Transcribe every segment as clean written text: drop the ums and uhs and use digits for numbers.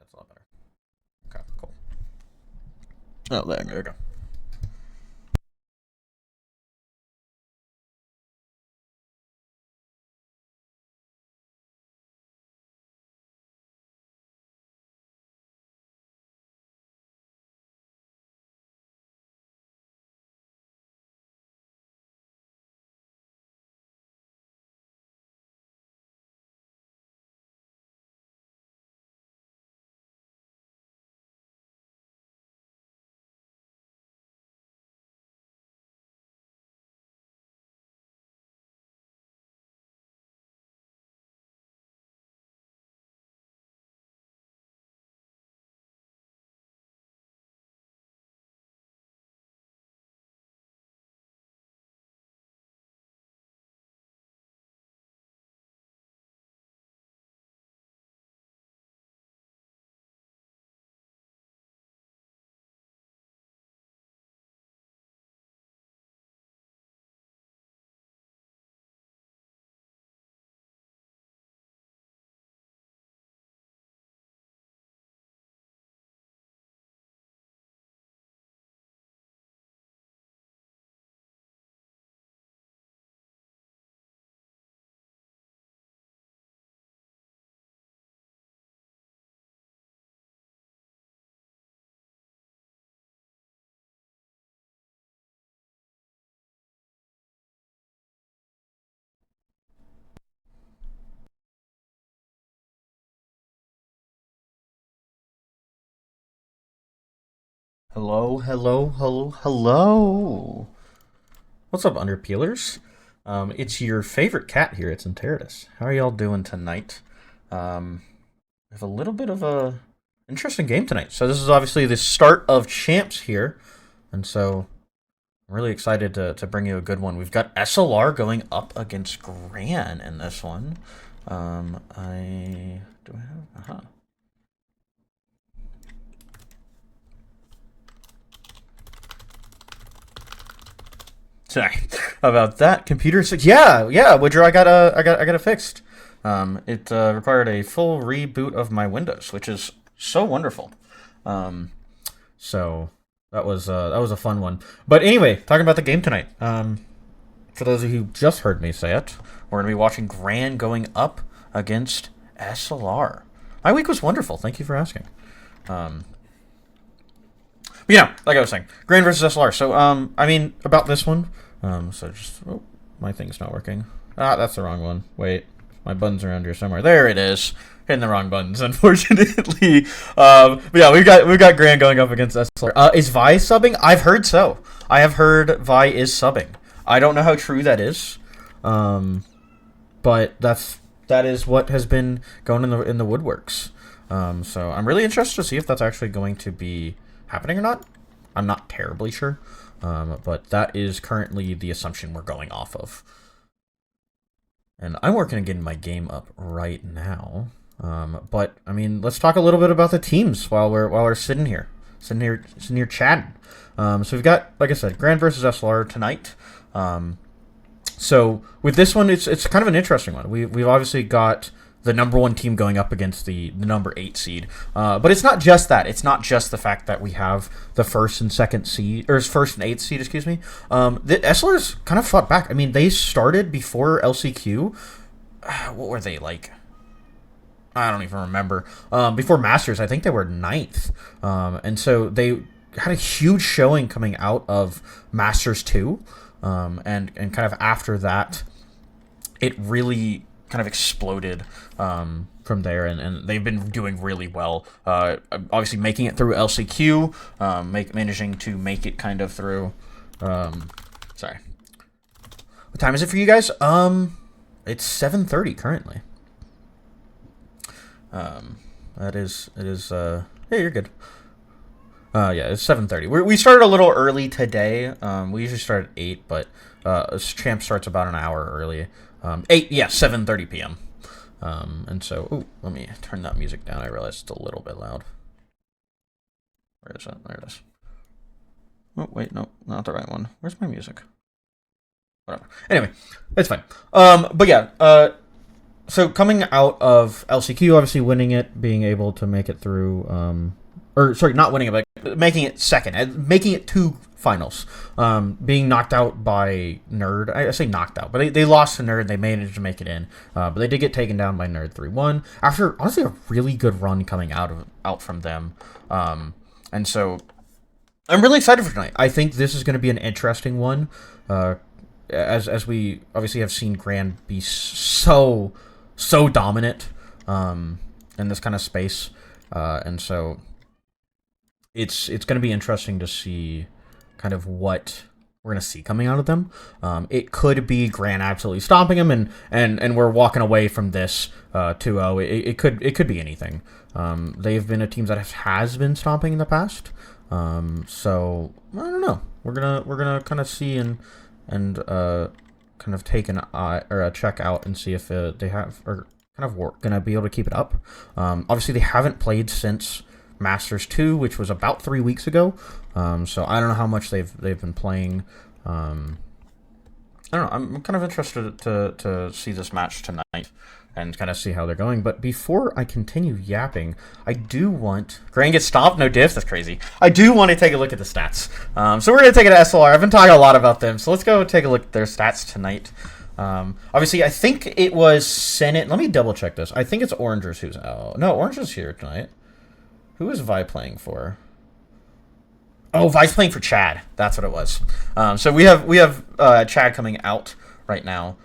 That's a lot better. Okay, cool. Oh, there we go. Hello, hello, hello, hello. What's up, Underpeelers? It's your favorite cat here. It's enginearz. How are y'all doing tonight? We have a little bit of a interesting game tonight. So this is obviously the start of champs here, and so I'm really excited to bring you a good one. We've got SLR going up against GRAN in this one. I do I have Sorry about that. Computer said, yeah, Woodrow, I got it fixed. It required a full reboot of my Windows, which is so wonderful. So that was a fun one. But anyway, talking about the game tonight. For those of you who just heard me say it, we're gonna be watching GRAN going up against SLR. My week was wonderful. Thank you for asking. But yeah, like I was saying, GRAN versus SLR. So, I mean, about this one. So just, oh, my thing's not working. Ah, that's the wrong one. Wait, my button's around here somewhere. There it is. Hitting the wrong buttons, unfortunately. But yeah, we've got GRAN going up against SLR. Is Vi subbing? I've heard so. I have heard Vi is subbing. I don't know how true that is. But that is what has been going in the woodworks. So I'm really interested to see if that's actually going to be happening or not. I'm not terribly sure, but that is currently the assumption we're going off of. And I'm working on getting my game up right now. But I mean, let's talk a little bit about the teams while we're sitting here chatting. So we've got, like I said, GRAN versus SLR tonight. So with this one, it's kind of an interesting one. We've obviously got the number 1 team going up against the number 8 seed. But it's not just that. It's not just the fact that we have the first and 8th seed, excuse me. The SLR's kind of fought back. I mean, they started before LCQ. What were they like? I don't even remember. Before Masters, I think they were 9th. And so they had a huge showing coming out of Masters 2. And kind of after that, it really kind of exploded from there, and they've been doing really well. Obviously, making it through LCQ, managing to make it kind of through. Sorry, what time is it for you guys? It's 7:30 currently. It is. Yeah, you're good. Yeah, it's 7:30. We started a little early today. We usually start at 8, but champ starts about an hour early. 7:30 p.m. And so, ooh, let me turn that music down. I realize it's a little bit loud. Where is it? There it is. Oh, wait, no, not the right one. Where's my music? Whatever. Anyway, it's fine. But yeah, So coming out of LCQ, obviously winning it, being able to make it through, or sorry, not winning it, but making it second, making it to finals, being knocked out by Nerd. I say knocked out, but they lost to Nerd. They managed to make it in, but they did get taken down by Nerd 3-1 after honestly a really good run coming out from them, and so I'm really excited for tonight. I think this is going to be an interesting one, as we obviously have seen GRAN be so dominant in this kind of space, and so it's going to be interesting to see kind of what we're going to see coming out of them. It could be GRAN absolutely stomping them, and we're walking away from this 2-0. It could be anything. They've been a team that has been stomping in the past, so I don't know. We're gonna kind of see and kind of take an eye or a check out and see if they have or kind of gonna be able to keep it up. Obviously they haven't played since Masters 2, which was about 3 weeks ago. So I don't know how much they've been playing. I don't know. I'm kind of interested to see this match tonight and kind of see how they're going. But before I continue yapping, I do want... GRAN gets stopped, no diffs, that's crazy. I do want to take a look at the stats. So we're going to take it to SLR. I've been talking a lot about them, so let's go take a look at their stats tonight. Obviously, I think it was Senate. Let me double check this. I think it's Orangers who's out. No, Orange is here tonight. Who is Vi playing for? Oh, Vi's playing for Chad. That's what it was. So we have Chad coming out right now.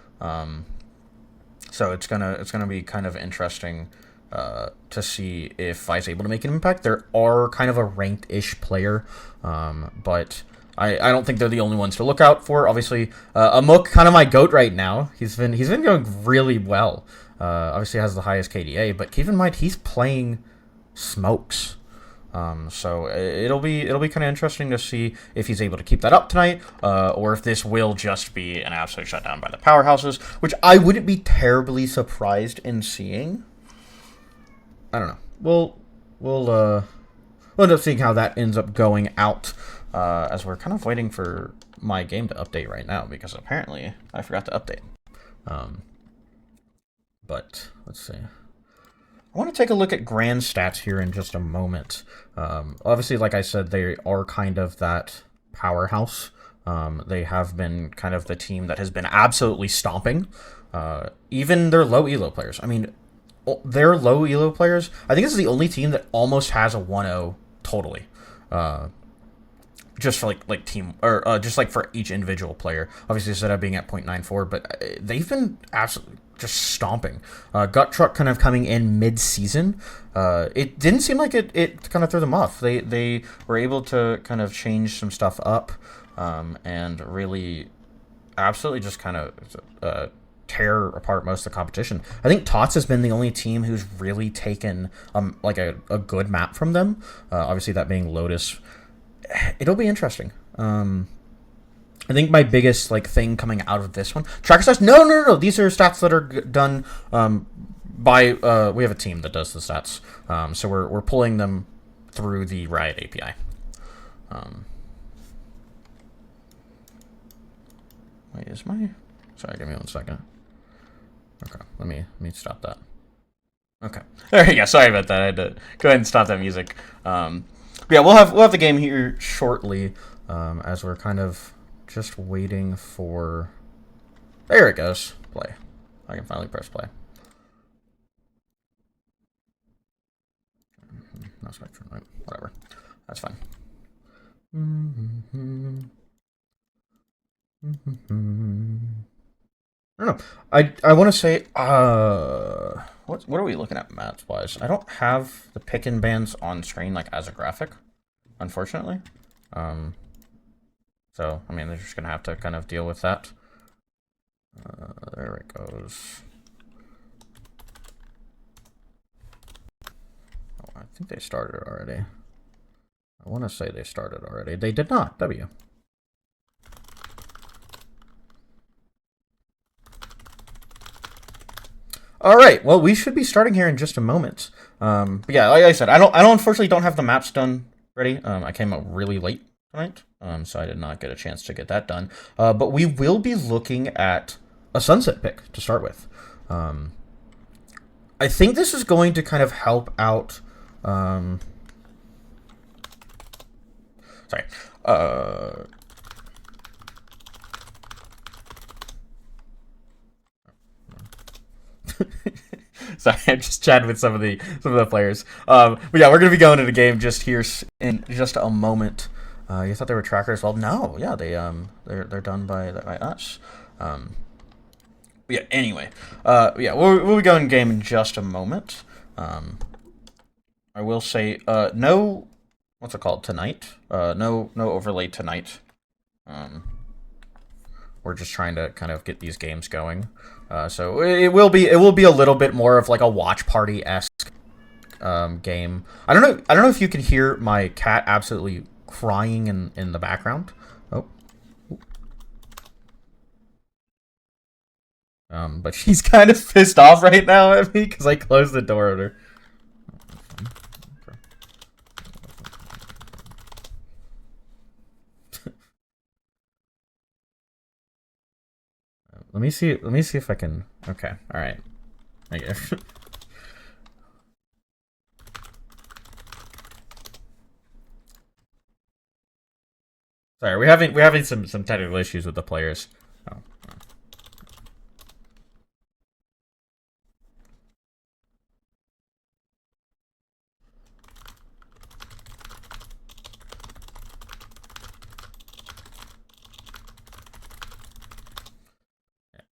So it's gonna be kind of interesting to see if Vi's able to make an impact. There are kind of a ranked-ish player, but I don't think they're the only ones to look out for. Obviously, Amok, kind of my GOAT right now. He's been going really well. Obviously has the highest KDA, but keep in mind he's playing smokes. So it'll be kind of interesting to see if he's able to keep that up tonight, or if this will just be an absolute shutdown by the powerhouses, which I wouldn't be terribly surprised in seeing. I don't know. We'll end up seeing how that ends up going out, as we're kind of waiting for my game to update right now, because apparently I forgot to update. But let's see. I want to take a look at GRAN stats here in just a moment. Obviously, like I said, they are kind of that powerhouse. They have been kind of the team that has been absolutely stomping. Even their low elo players. I mean, their low elo players, I think this is the only team that almost has a 1-0 totally. Just for like team, or just like for each individual player. Obviously, instead of being at 0.94, but they've been absolutely just stomping. Gut Truck kind of coming in mid-season. It didn't seem like it kind of threw them off. They were able to kind of change some stuff up, and really absolutely just kind of tear apart most of the competition. I think Tots has been the only team who's really taken like a good map from them. Obviously, that being Lotus. It'll be interesting. I think my biggest thing coming out of this one, tracker stats. No. These are stats that are done by. We have a team that does the stats, so we're pulling them through the Riot API. Wait, is my? Sorry, give me 1 second. Okay, let me stop that. Okay, there you go. Sorry about that. I had to go ahead and stop that music. Yeah, we'll have the game here shortly, as we're kind of just waiting for... There it goes. Play. I can finally press play. No spectrum, right? Whatever. That's fine. I don't know. I want to say, what are we looking at maps wise? I don't have the pick and bans on screen as a graphic, unfortunately. So I mean, they're just gonna have to kind of deal with that. There it goes. Oh, I think they started already. I want to say they started already. They did not. W. All right. Well, we should be starting here in just a moment. But yeah, like I said, I unfortunately don't have the maps done ready. I came out really late tonight, so I did not get a chance to get that done. But we will be looking at a sunset pick to start with. I think this is going to kind of help out. Sorry. Sorry, I'm just chatting with some of the players. But yeah, we're gonna be going into the game just here in just a moment. You thought they were trackers? Well, no. Yeah, they're done by us. Yeah. Anyway, yeah, we'll be going game in just a moment. I will say, no. What's it called tonight? No overlay tonight. We're just trying to kind of get these games going. So it will be a little bit more of like a watch party-esque game. I don't know if you can hear my cat absolutely crying in the background. Oh. But she's kind of pissed off right now at me because I closed the door on her. Let me see if I can. Okay, all right. I guess. Sorry, we're having some technical issues with the players. Oh.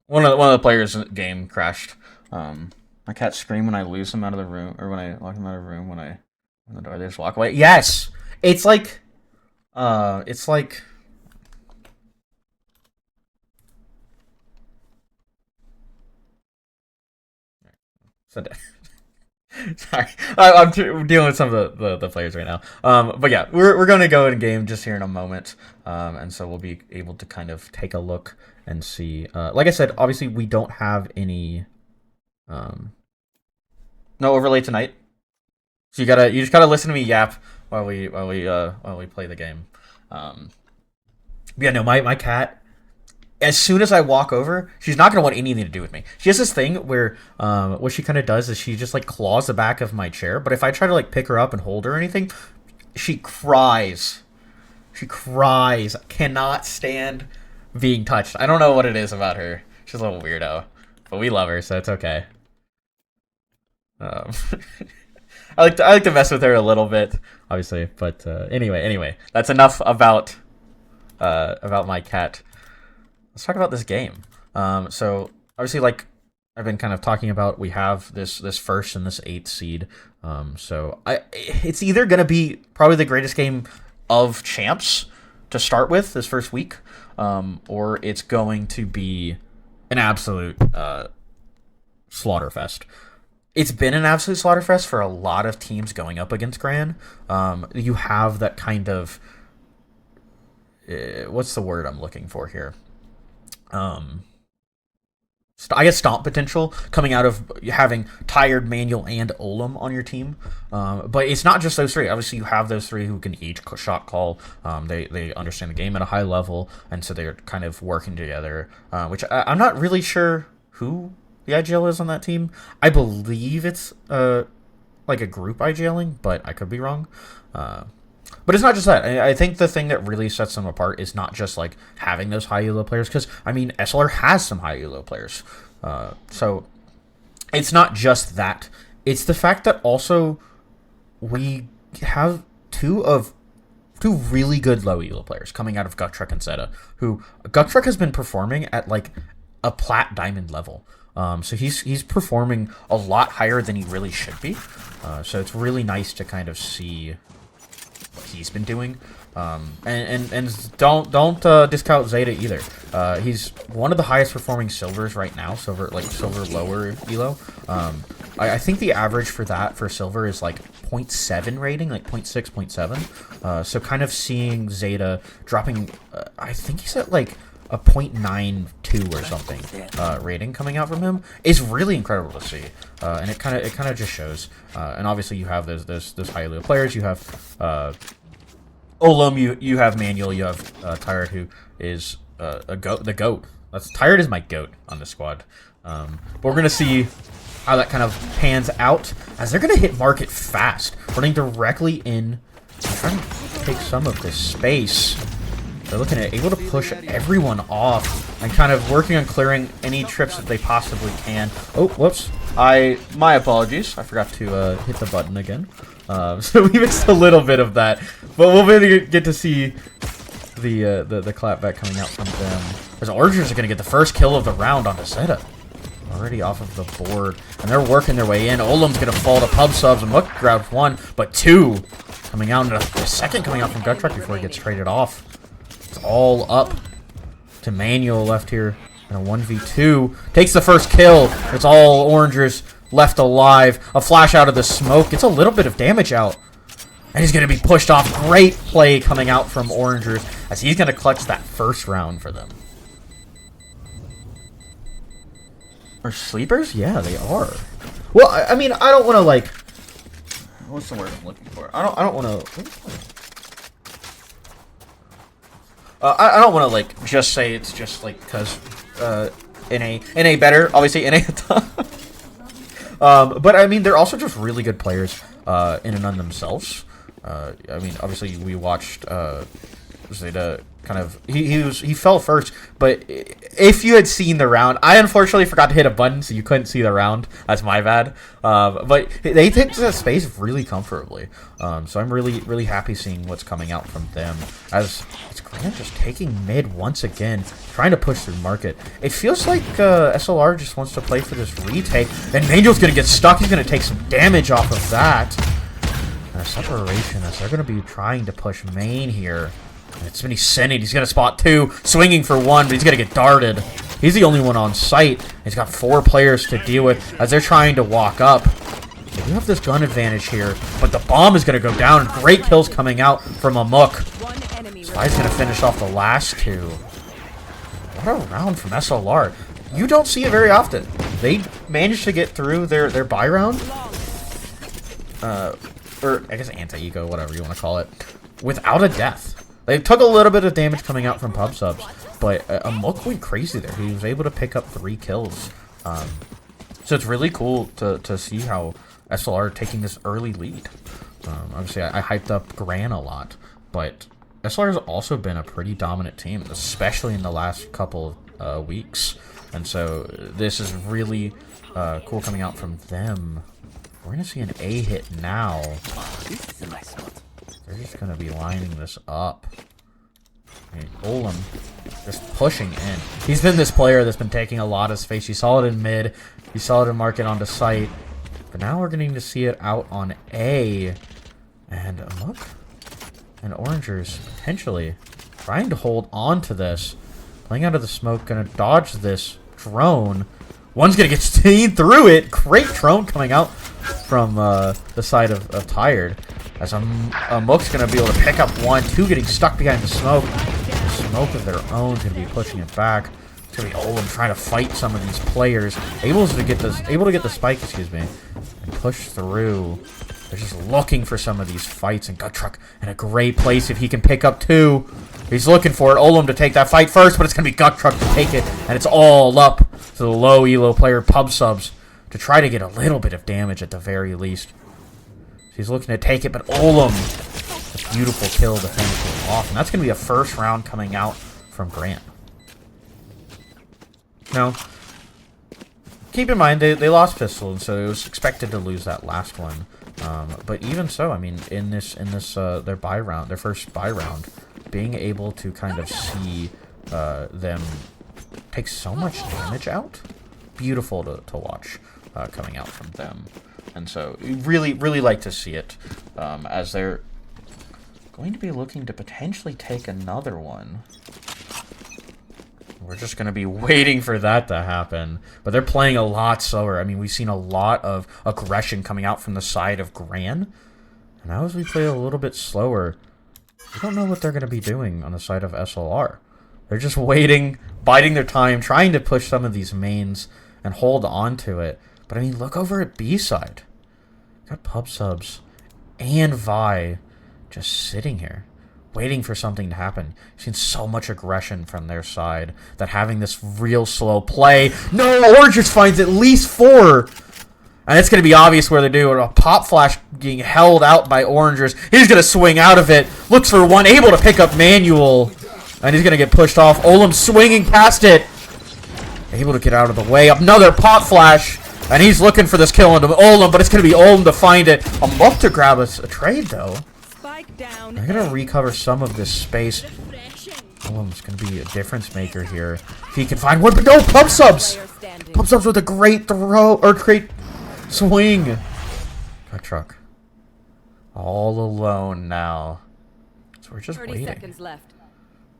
One of the players' game crashed. My cat screamed when I lose him out of the room, or when I lock him out of the room. When the door, they just walk away. Yes, it's like, it's like. Sorry, I'm dealing with some of the players right now. But yeah, we're going to go in game just here in a moment, and so we'll be able to kind of take a look and see. Like I said, obviously we don't have any, no overlay tonight, so you just gotta listen to me yap while we play the game. Yeah, no, my cat. As soon as I walk over, she's not gonna want anything to do with me. She has this thing where, what she kind of does is she just like claws the back of my chair. But if I try to like pick her up and hold her or anything, she cries. She cries. Cannot stand being touched. I don't know what it is about her. She's a little weirdo, but we love her, so it's okay. I like to mess with her a little bit, obviously. But anyway, that's enough about my cat. Let's talk about this game. So obviously, like I've been kind of talking about, we have this first and this 8th seed. So it's either gonna be probably the greatest game of champs to start with this first week, or it's going to be an absolute slaughterfest. It's been an absolute slaughterfest for a lot of teams going up against GRAN. You have that kind of what's the word I'm looking for here? I guess stomp potential coming out of having Tired, Manual, and Olam on your team. But it's not just those three. Obviously, you have those three who can each shot call. They understand the game at a high level, and so they're kind of working together. Which I'm not really sure who the IGL is on that team. I believe it's like a group IGLing, but I could be wrong. But it's not just that. I think the thing that really sets them apart is not just like having those high elo players, because I mean SLR has some high elo players, so it's not just that. It's the fact that also we have two really good low elo players coming out of Gucktruck and Zeta, who Gucktruck has been performing at like a plat diamond level. So he's performing a lot higher than he really should be. So it's really nice to kind of see what he's been doing, and don't discount Zeta either. He's one of the highest performing silvers right now, silver lower elo. I think the average for silver is like 0.7 rating, like 0.6, 0.7. So kind of seeing Zeta dropping, I think he's at like a 0.92 or something rating coming out from him is really incredible to see, and it kind of just shows. And obviously you have those high elo players. You have Olam, you have Manual, you have Tired, who is the goat. Tired is my goat on the squad. But we're gonna see how that kind of pans out, as they're going to hit market fast, running directly in and trying to take some of this space. They're looking at able to push everyone off and kind of working on clearing any trips that they possibly can. Oh, whoops. My apologies. I forgot to hit the button again. So we missed a little bit of that. But we'll maybe get to see the clapback coming out from them. As Archers are going to get the first kill of the round on Zeta. Already off of the board. And they're working their way in. Olam's going to fall to pub subs. And Mook grabs one, but two coming out. And a second coming out from Guttruck before he gets traded off. It's all up to Manuel left here in a 1v2. Takes the first kill. It's all Orangers left alive. A flash out of the smoke. Gets a little bit of damage out. And he's going to be pushed off. Great play coming out from Orangers as he's going to clutch that first round for them. Are sleepers? Yeah, they are. Well, I mean, I don't want to, like... What's the word I'm looking for? I don't want to... I don't want to, like, just say it's just, like, because NA better. Obviously, NA but, I mean, they're also just really good players in and on themselves. I mean, obviously, we watched Zeta kind of... He fell first, but if you had seen the round... I unfortunately forgot to hit a button, so you couldn't see the round. That's my bad. But they take the space really comfortably. So I'm really happy seeing what's coming out from them. As it's GRAN just taking mid once again, trying to push through market. It feels like SLR just wants to play for this retake. And Manuel's going to get stuck. He's going to take some damage off of that. And a separation as they're going to be trying to push main here. And it's Vinny sending. He's going to spot two, swinging for one, but he's going to get darted. He's the only one on site. He's got 4 players to deal with as they're trying to walk up. So we have this gun advantage here, but the bomb is going to go down. Great kills coming out from a Mook. Spy's going to finish off the last 2. What a round from SLR. You don't see it very often. They managed to get through their buy round. Or I guess anti-eco, whatever you want to call it, without a death. They took a little bit of damage coming out from pub subs, but a Mook went crazy there. He was able to pick up 3 kills. So it's really cool to see how SLR are taking this early lead. Obviously, I hyped up GRAN a lot, but SLR has also been a pretty dominant team, especially in the last couple weeks. And so this is really cool coming out from them. We're going to see an A hit now. They're just going to be lining this up. And Olam just pushing in. He's been this player that's been taking a lot of space. You saw it in mid. You saw it in market onto site. But now we're getting to see it out on A. And Mook and Orangers potentially trying to hold on to this. Playing out of the smoke. Going to dodge this drone. One's going to get seen through it. Great drone coming out from the side of Tired. As a Mook's going to be able to pick up 1, 2 getting stuck behind the smoke. The smoke of their own is going to be pushing it back. It's going to be Olam trying to fight some of these players. Able to get the spike, excuse me, and push through. They're just looking for some of these fights. And Guttruck in a great place if he can pick up 2. He's looking for it. Olam to take that fight first, but it's going to be Guttruck to take it. And it's all up to the low elo player pub subs to try to get a little bit of damage at the very least. He's looking to take it, but Olam, a beautiful kill to finish it off. And that's going to be a first round coming out from GRAN. Now, keep in mind, they lost Pistol, and so it was expected to lose that last one. But even so, I mean, in this their buy round, their first buy round, being able to kind of see them take so much damage out, beautiful to watch coming out from them. And so, really like to see it, as they're going to be looking to potentially take another one. We're just going to be waiting for that to happen. But they're playing a lot slower. I mean, we've seen a lot of aggression coming out from the side of GRAN. And now as we play a little bit slower, we don't know what they're going to be doing on the side of SLR. They're just waiting, biding their time, trying to push some of these mains and hold on to it. But I mean, look over at B side. Got pub subs and Vi just sitting here, waiting for something to happen. You've seen so much aggression from their side that having this real slow play. No, Orangers finds at least 4. And it's going to be obvious where they do it. A pop flash being held out by Orangers. He's going to swing out of it. Looks for one. Able to pick up Manual. And he's going to get pushed off. Olam swinging past it. Able to get out of the way. Another pop flash. And he's looking for this kill onto Olam. But it's going to be Olam to find it. A Muck to grab a trade, though. They're going to recover some of this space. Olam's going to be a difference maker here. If he can find one. But no, Pump Subs. Pump Subs with a great throw. Or great swing. Got truck. All alone now. So we're just waiting. Seconds left.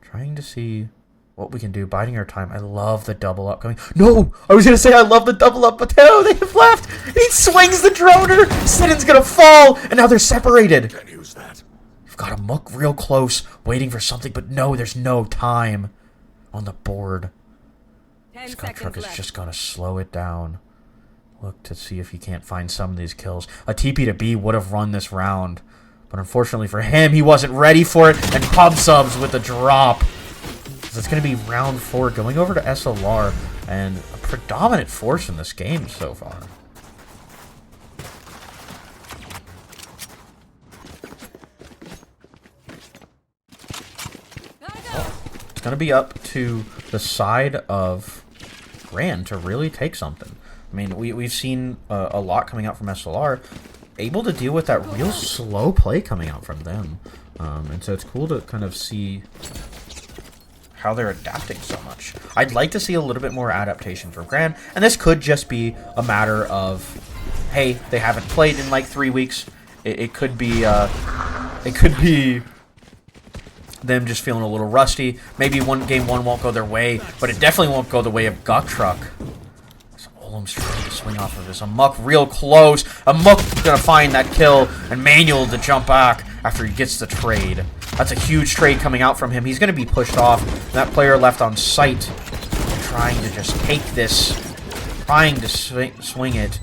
Trying to see what we can do. Biding our time. I love the double up coming. No! I was going to say I love the double up, but no, they have left. He swings the droner. Sidon's going to fall. And now they're separated. Can't use that. We've got a Muck real close. Waiting for something, but no, there's no time on the board. Scout Truck is just going to slow it down. Look to see if he can't find some of these kills. A TP to B would have run this round. But unfortunately for him, he wasn't ready for it. And Pub Subs with the drop. So it's going to be round 4 going over to SLR. And a predominant force in this game so far. It's going to be up to the side of GRAN to really take something. I mean, we've seen a lot coming out from SLR, able to deal with that real slow play coming out from them. And so it's cool to kind of see how they're adapting so much. I'd like to see a little bit more adaptation from GRAN, and this could just be a matter of, hey, they haven't played in like 3 weeks. It could be them just feeling a little rusty. Maybe game one won't go their way, but it definitely won't go the way of Guck Truck. Olam's trying to swing off of this. A Muck real close. A Muck gonna find that kill, and Manual to jump back after he gets the trade. That's a huge trade coming out from him. He's gonna be pushed off. That player left on site, trying to just take this, trying to swing it.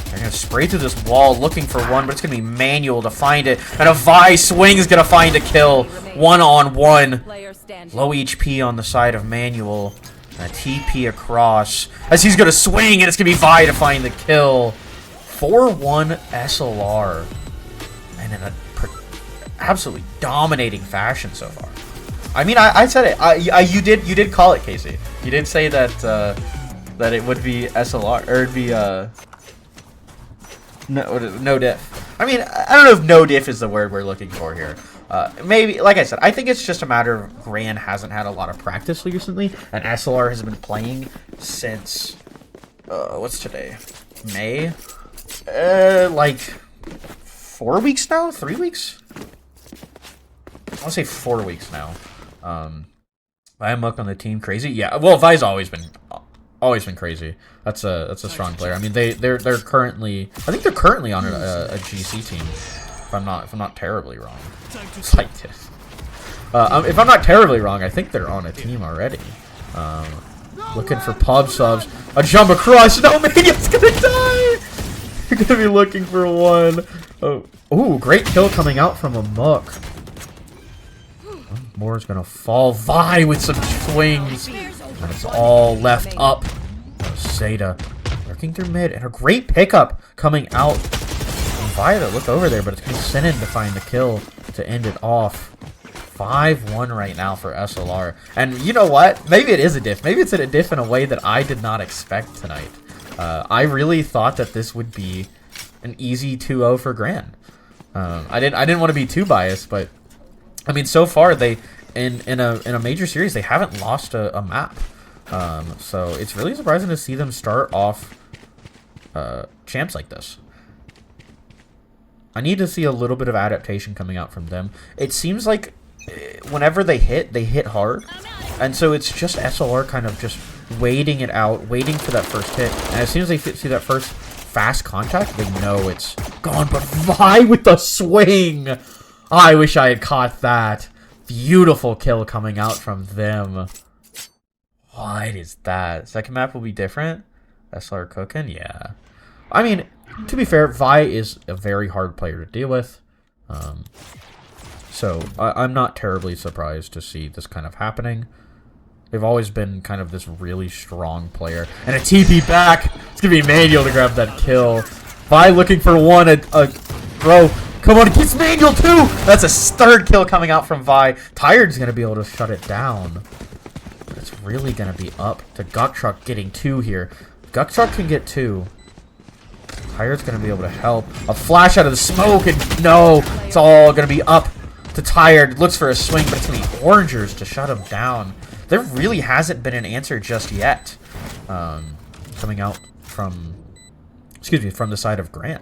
They're gonna spray through this wall looking for one, but it's gonna be Manual to find it. And a Vi swing is gonna find a kill. 1-on-1. Low HP on the side of Manual. And a TP across as he's going to swing, and it's going to be Vi to find the kill. 4-1 SLR. And in a absolutely dominating fashion so far. I mean, I said it. You did call it, Casey. You did say that that it would be SLR, or it'd be no diff. I mean, I don't know if no diff is the word we're looking for here. Maybe, like I said, I think it's just a matter of GRAN hasn't had a lot of practice recently, and SLR has been playing since, what's today? May? Like, 4 weeks now? 3 weeks? I want to say 4 weeks now. I'm Muck on the team. Crazy? Yeah, well, Vi's always been crazy. That's a strong player. I mean, they're currently, I think they're currently on a GC team, if I'm not terribly wrong. It's like this. If I'm not terribly wrong, I think they're on a team already. Looking for Pub Subs. A jump across. No, Maniac's gonna die! You're gonna be looking for one. Oh, ooh, great kill coming out from a Muck. Moore's gonna fall. Vi with some swings. And it's all left up. Zeta working through mid. And a great pickup coming out. Vi to look over there, but it's going to send in to find the kill to end it off. 5-1 right now for SLR. And you know what? Maybe it is a diff. Maybe it's a diff in a way that I did not expect tonight. I really thought that this would be an easy 2-0 for GRAN. I didn't want to be too biased, but I mean, so far they in a major series they haven't lost a map. So it's really surprising to see them start off champs like this. I need to see a little bit of adaptation coming out from them. It seems like whenever they hit hard. And so it's just SLR kind of just waiting it out, waiting for that first hit. And as soon as they see that first fast contact, they know it's gone. But Vi with the swing! I wish I had caught that. Beautiful kill coming out from them. What is that? Second map will be different? SLR cooking? Yeah. I mean, to be fair, Vi is a very hard player to deal with. So I'm not terribly surprised to see this kind of happening. They've always been kind of this really strong player. And a TP back. It's going to be Manual to grab that kill. Vi looking for one. Bro, come on. It gets Manual too. That's a third kill coming out from Vi. Tired's going to be able to shut it down. But it's really going to be up to Gucktruck getting 2 here. Gucktruck can get 2. Tired's going to be able to help. A flash out of the smoke. And no. It's all going to be up to Tired. Looks for a swing, but it's going to be Orangers to shut him down. There really hasn't been an answer just yet, coming out from, from the side of GRAN.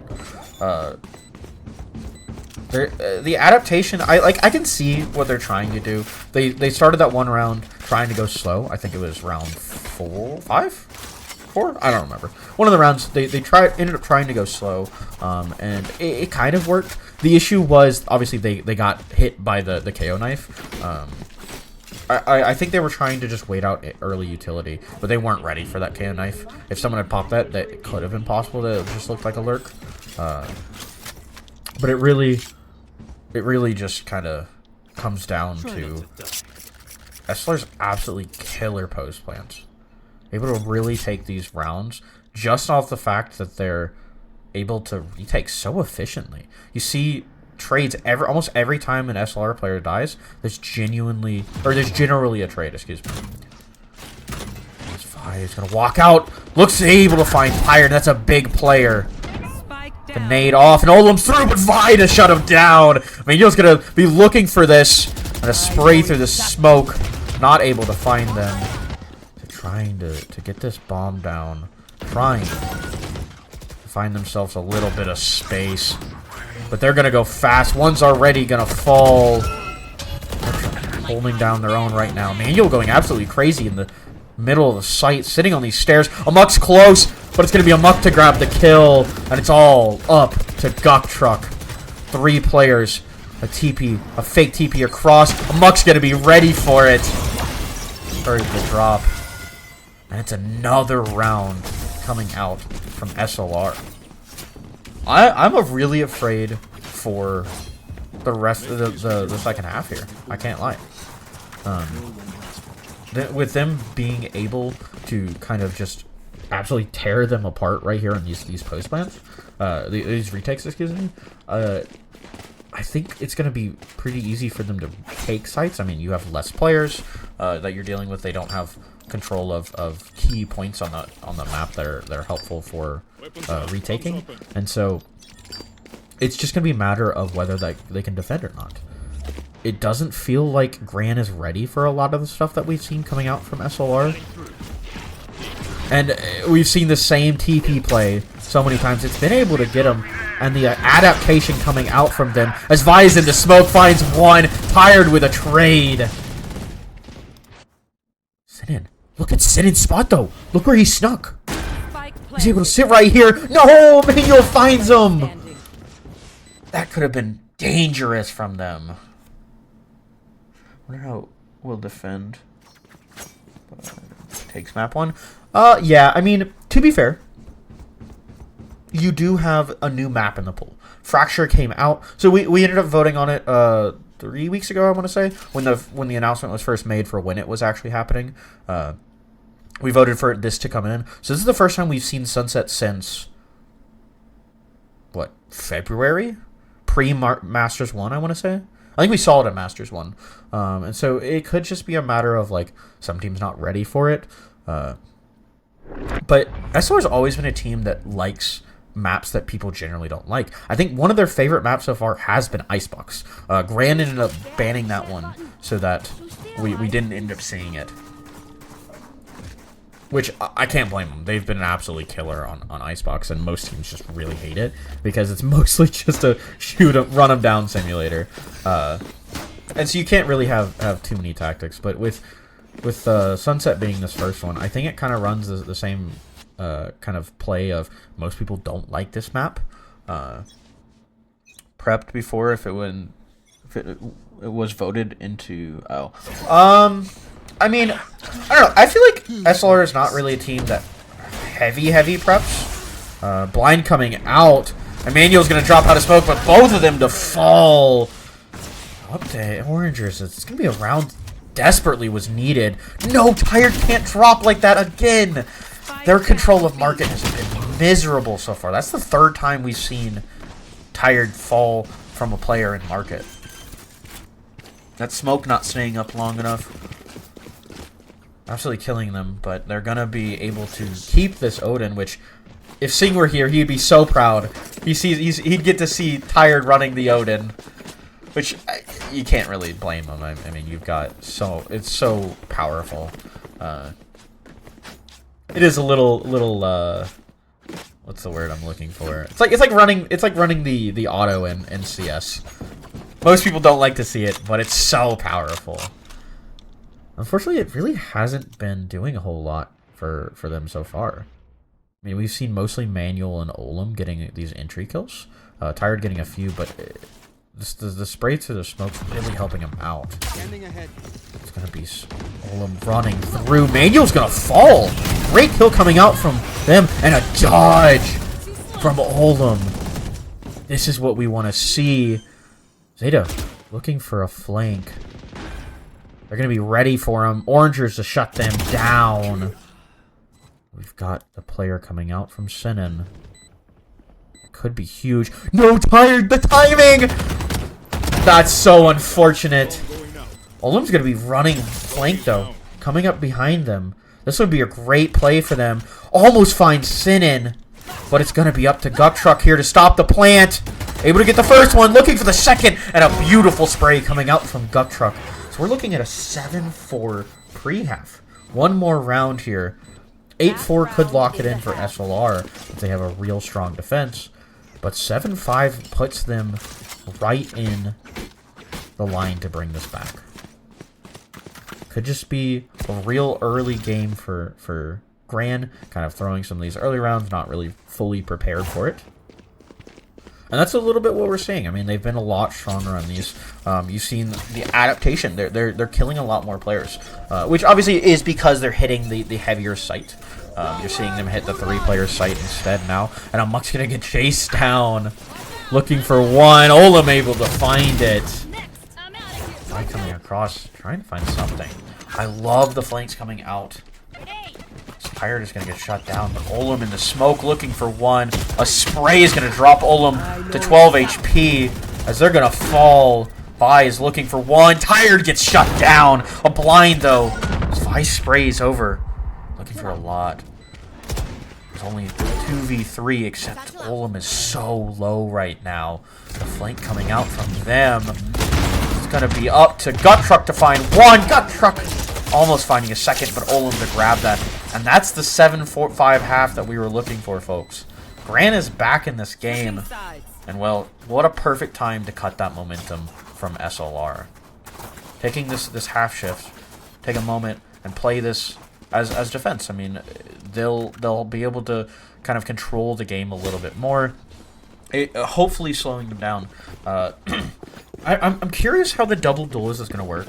The adaptation, I can see what they're trying to do. They started that one round trying to go slow. I think it was round 4, 5, 4. I don't remember. One of the rounds they ended up trying to go slow, and it kind of worked. The issue was obviously they got hit by the KO knife. I think they were trying to just wait out early utility, but they weren't ready for that KO knife. If someone had popped that, it could have been possible that it just looked like a lurk. But it really just kind of comes down to SLR's absolutely killer post plans. Able to really take these rounds just off the fact that they're able to retake so efficiently. You see trades almost every time an SLR player dies, there's generally a trade, excuse me. He's gonna walk out, looks able to find Tired, that's a big player. The nade off, and Olim's through, but Vi to shut him down. I mean, Yo's gonna be looking for this, and a spray through the smoke, not able to find them. They're trying to get this bomb down, trying to find themselves a little bit of space. But they're going to go fast. One's already going to fall. They're holding down their own right now. Manual going absolutely crazy in the middle of the site, sitting on these stairs. Amok's close, but it's going to be Amok to grab the kill. And it's all up to Gucktruck. 3 players. A fake TP across. Amok's going to be ready for it. Heard the drop. And it's another round coming out from SLR. I'm really afraid for the rest of the second half here. I can't lie. With them being able to kind of just absolutely tear them apart right here on these post plans, these retakes, excuse me. I think it's going to be pretty easy for them to take sites. I mean, you have less players that you're dealing with. They don't have control of key points on the map that are helpful for retaking, and so it's just gonna be a matter of whether they can defend or not. It doesn't feel like GRAN is ready for a lot of the stuff that we've seen coming out from SLR, and we've seen the same TP play so many times. It's been able to get them, and the adaptation coming out from them as Vi's in the smoke finds one. Tired with a trade. Sinin. Look at Sinin's spot, though. Look where he snuck. He's able to sit right here. No! Manual finds him! That could have been dangerous from them. I wonder how we'll defend. Takes map 1. Yeah, I mean, to be fair, you do have a new map in the pool. Fracture came out. So we ended up voting on it 3 weeks ago, I want to say, when the announcement was first made for when it was actually happening. We voted for this to come in. So this is the first time we've seen Sunset since, what, February? Pre-Masters 1, I want to say. I think we saw it at Masters 1. And so it could just be a matter of, like, some teams not ready for it. But SLR's always been a team that likes maps that people generally don't like. I think one of their favorite maps so far has been Icebox. GRAN ended up banning that one so that we didn't end up seeing it. Which, I can't blame them. They've been absolutely killer on Icebox, and most teams just really hate it, because it's mostly just a run them down simulator. And so you can't really have too many tactics, but with Sunset being this first one, I think it kind of runs the same kind of play of most people don't like this map. Prepped before if it was voted into... I mean, I don't know. I feel like SLR is not really a team that heavy preps. Blind coming out. Emmanuel's going to drop out of smoke, but both of them to fall. Up to Orangers. It's going to be a round desperately was needed. No, Tired can't drop like that again. Their control of market has been miserable so far. That's the third time we've seen Tired fall from a player in market. That smoke not staying up long enough. Absolutely killing them, but they're gonna be able to keep this Odin, which, if Sing were here, he'd be so proud. He'd get to see Tired running the Odin, which you can't really blame him. I mean, you've got it's so powerful. It is a little what's the word I'm looking for? It's like running the auto in CS. Most people don't like to see it, but it's so powerful. Unfortunately, it really hasn't been doing a whole lot for them so far. I mean, we've seen mostly Manual and Olem getting these entry kills. Tired getting a few, but the spray to the smoke's really helping him out. It's gonna be Olem running through. Manual's gonna fall. Great kill coming out from them, and a dodge from Olem. This is what we want to see. Zeta looking for a flank. They're going to be ready for him. Orangers to shut them down. We've got the player coming out from Sinan. It could be huge. No, Tired! The timing! That's so unfortunate. Olem's going to be running flank, though. Coming up behind them. This would be a great play for them. Almost finds Sinan. But it's going to be up to Guttruck here to stop the plant. Able to get the first one, looking for the second, and a beautiful spray coming out from Guttruck. So we're looking at a 7-4 pre-half. One more round here. 8-4 could lock it in for SLR if they have a real strong defense. But 7-5 puts them right in the line to bring this back. Could just be a real early game for GRAN, kind of throwing some of these early rounds, not really fully prepared for it. And that's a little bit what we're seeing. I mean, they've been a lot stronger on these. You've seen the adaptation. They're killing a lot more players, which obviously is because they're hitting the heavier sight. You're seeing them hit the 3-player sight instead now. And Amok's gonna get chased down, looking for one. Olem able to find it. Guy coming across, trying to find something. I love the flanks coming out. Tired is going to get shut down, but Olem in the smoke looking for one. A spray is going to drop Olem to 12 HP as they're going to fall. Vi is looking for one. Tired gets shut down. A blind, though. Vi sprays over. Looking for a lot. There's only 2v3, except Olem is so low right now. The flank coming out from them. It's going to be up to Guttruck to find one. Guttruck almost finding a second, but Olem to grab that. And that's the 7-4-5 half that we were looking for, folks. GRAN is back in this game. And, well, what a perfect time to cut that momentum from SLR. Taking this half shift, take a moment and play this as defense. I mean, they'll be able to kind of control the game a little bit more. Hopefully slowing them down. I'm curious how the double duels is going to work.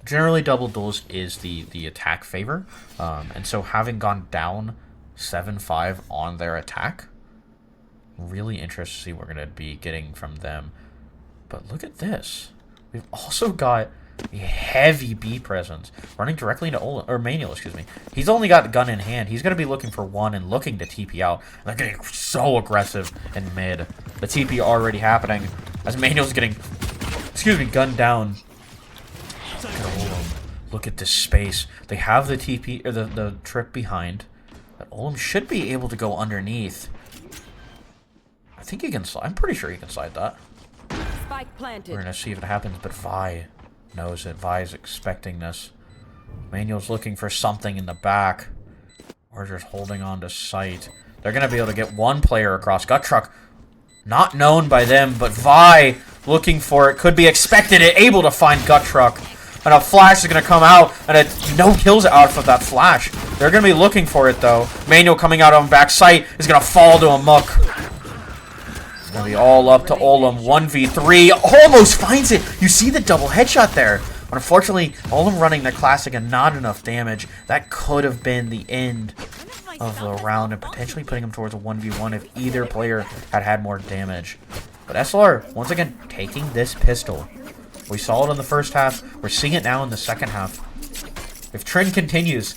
Generally, double duels is the attack favor, and so having gone down 7-5 on their attack, really interested to see what we're going to be getting from them. But look at this. We've also got a heavy B presence running directly into Olem, or Manual, excuse me. He's only got the gun in hand. He's going to be looking for one and looking to TP out. And they're getting so aggressive in mid. The TP already happening as Manual's getting, gunned down. Look at this space. They have the TP or the trip behind. But Olem should be able to go underneath. I think he can slide. I'm pretty sure he can slide that. Spike planted. We're gonna see if it happens, but Vi knows it. Vi is expecting this. Manual's looking for something in the back. Or just holding on to sight. They're gonna be able to get one player across. Guttruck, not known by them, but Vi looking for it. Could be expected it. Able to find Guttruck. And a flash is going to come out, and no kills out of that flash. They're going to be looking for it, though. Manual coming out on back sight is going to fall to a muck. It's going to be all up to Olem. 1v3. Almost finds it. You see the double headshot there. Unfortunately, Olem running the classic and not enough damage. That could have been the end of the round and potentially putting him towards a 1v1 if either player had more damage. But SLR, once again, taking this pistol. We saw it in the first half. We're seeing it now in the second half. If trend continues,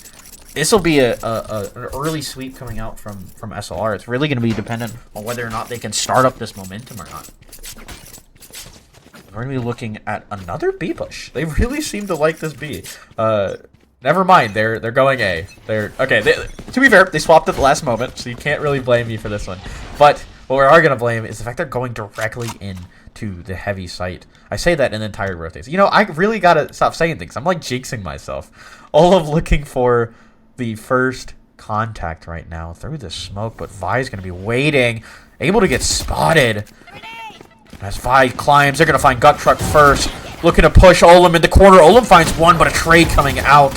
this will be an early sweep coming out from SLR. It's really going to be dependent on whether or not they can start up this momentum or not. We're going to be looking at another B push. They really seem to like this B. Never mind. They're going A. To be fair, they swapped at the last moment, so you can't really blame me for this one. But what we are going to blame is the fact they're going directly into the heavy site. I say that and then tired rotates. You know, I really got to stop saying things. I'm like jinxing myself. All of looking for the first contact right now through the smoke, but Vi's going to be waiting, able to get spotted. As Vi climbs, they're going to find Gut Truck first. Looking to push Olim in the corner. Olim finds one, but a trade coming out.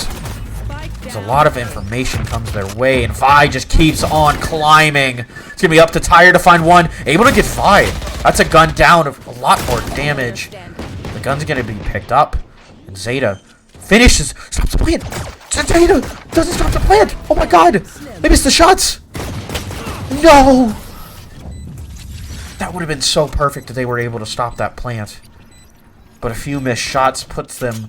There's a lot of information comes their way, and Vi just keeps on climbing. It's going to be up to Tire to find one. Able to get Vi. That's a gun down of a lot more damage. The gun's going to be picked up, and Zeta finishes. Stops the plant. Zeta doesn't stop the plant. Oh my god. They missed the shots. No. That would have been so perfect if they were able to stop that plant. But a few missed shots puts them,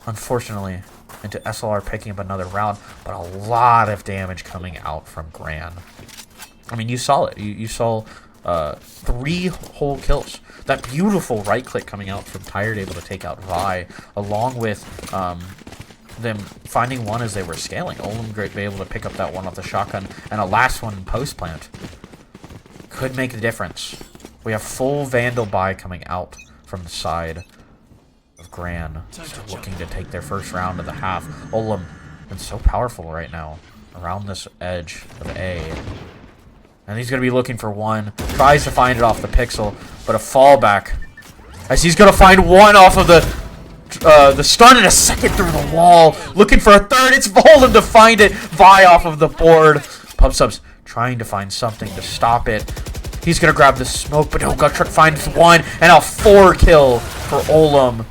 unfortunately, into SLR picking up another round. But a lot of damage coming out from GRAN. I mean, you saw it. You saw 3 whole kills. That beautiful right click coming out from Tired, able to take out Vi, along with them finding one as they were scaling. Olim great be able to pick up that one off the shotgun, and a last one post plant. Could make the difference. We have full Vandal buy coming out from the side of GRAN. Still looking to take their first round of the half. Olim been so powerful right now around this edge of A. And he's going to be looking for one. Tries to find it off the pixel, but a fallback. As he's going to find one off of the stun and a second through the wall. Looking for a third. It's Olim to find it. Vi off of the board. Pub Subs trying to find something to stop it. He's going to grab the smoke, but no, Gut Truck finds one, and a 4 kill for Olim.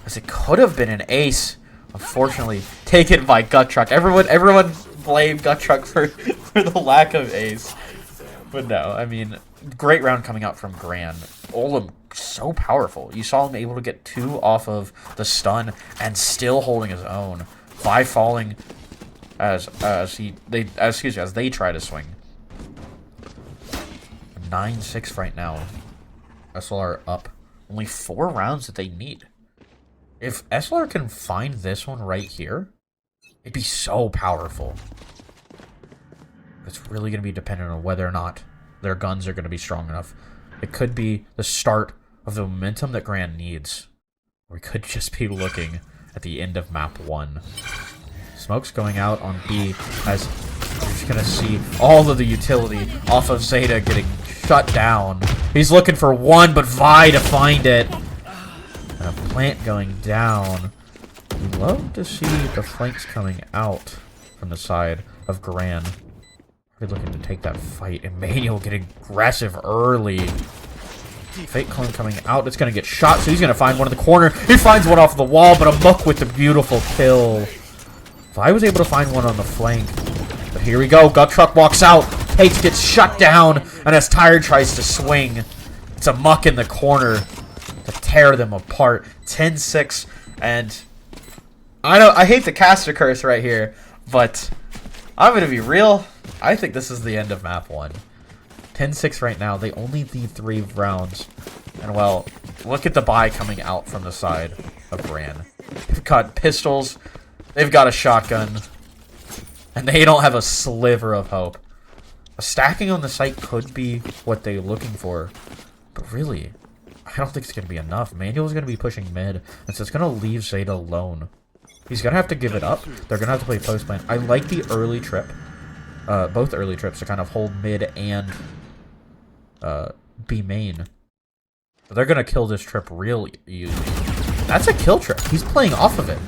As it could have been an ace. Unfortunately, taken by Gut Truck. Everyone blamed Gut Truck for the lack of ace. But no, I mean, great round coming out from GRAN. Olim, so powerful. You saw him able to get 2 off of the stun and still holding his own. Vi falling as they try to swing. 9-6 right now. SLR up. Only 4 rounds that they need. If SLR can find this one right here, it'd be so powerful. It's really going to be dependent on whether or not their guns are going to be strong enough. It could be the start of the momentum that GRAN needs. Or we could just be looking at the end of map 1. Smoke's going out on B as you're just going to see all of the utility off of Zeta getting shut down. He's looking for one, but Vi to find it. And a plant going down. We'd love to see the flanks coming out from the side of GRAN. We're looking to take that fight. Emmanuel getting aggressive early. Fake clone coming out. It's going to get shot, so he's going to find one in the corner. He finds one off the wall, but a muck with the beautiful kill. Vi was able to find one on the flank. But here we go. Gut Truck walks out. Pates gets shut down. And as Tired tries to swing, it's a muck in the corner to tear them apart. 10-6. And I hate to cast a curse right here, but I'm going to be real. I think this is the end of map 1. 10-6 right now. They only need 3 rounds. And well, look at the buy coming out from the side of GRAN. They've got pistols. They've got a shotgun. And they don't have a sliver of hope. A stacking on the site could be what they're looking for. But really, I don't think it's going to be enough. Manuel's going to be pushing mid. And so it's going to leave Zeta alone. He's going to have to give it up. They're going to have to play post plan. I like the early trip. Both early trips to kind of hold mid and B main. But they're going to kill this trip real easy. That's a kill trip. He's playing off of it.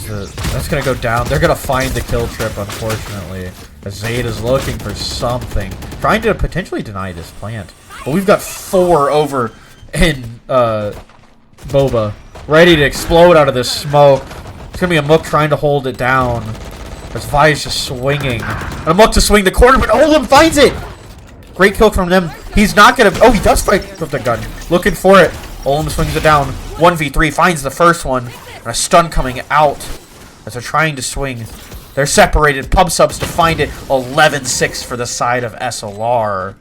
That's going to go down. They're going to find the kill trip, unfortunately. As Zeta's looking for something. Trying to potentially deny this plant. But we've got 4 over in Boba. Ready to explode out of this smoke. It's going to be a Mook trying to hold it down. As Vi is just swinging. And a Mook to swing the corner, but Olim finds it! Great kill from them. He's not going to... Oh, he does fight with the gun. Looking for it. Olem swings it down. 1v3 finds the first one. And a stun coming out as they're trying to swing. They're separated. Pub subs to find it. 11-6 for the side of SLR.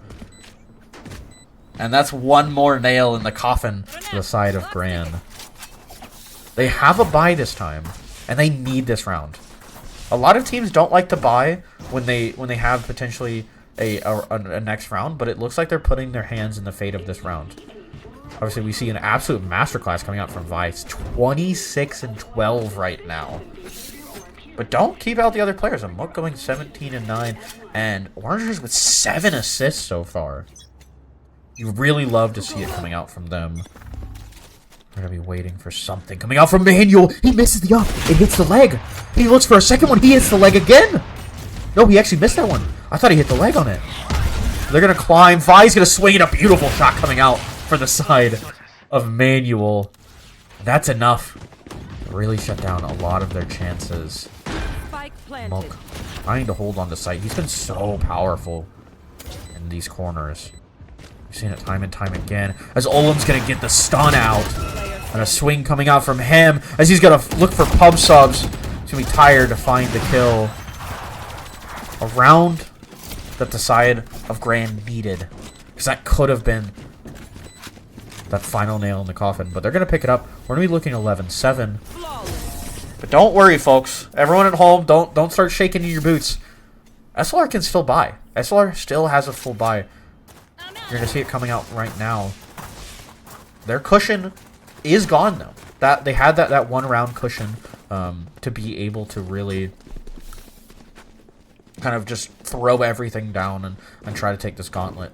And that's one more nail in the coffin for the side of GRAN. They have a bye this time, and they need this round. A lot of teams don't like to bye when they have potentially a next round, but it looks like they're putting their hands in the fate of this round. Obviously, we see an absolute masterclass coming out from Vice. 26-12 right now. But don't keep out the other players. Amok going 17-9, and Orangers with 7 assists so far. You really love to see it coming out from them. We're going to be waiting for something coming out from Manuel. He misses the up. It hits the leg. He looks for a second one. He hits the leg again. No, he actually missed that one. I thought he hit the leg on it. They're going to climb. Vi's going to swing it. A beautiful shot coming out for the side of Manuel. That's enough to really shut down a lot of their chances. Monk trying to hold on to sight. He's been so powerful in these corners. We've seen it time and time again. As Olem's going to get the stun out. And a swing coming out from him. As he's going to look for pub subs. He's going to be tired to find the kill. A round that the side of GRAN needed. Because that could have been that final nail in the coffin. But they're going to pick it up. We're going to be looking 11-7. But don't worry, folks. Everyone at home, don't start shaking in your boots. SLR can still buy. SLR still has a full buy. You're going to see it coming out right now. Their cushion is gone, though. They had that one round cushion to be able to really kind of just throw everything down and try to take this gauntlet.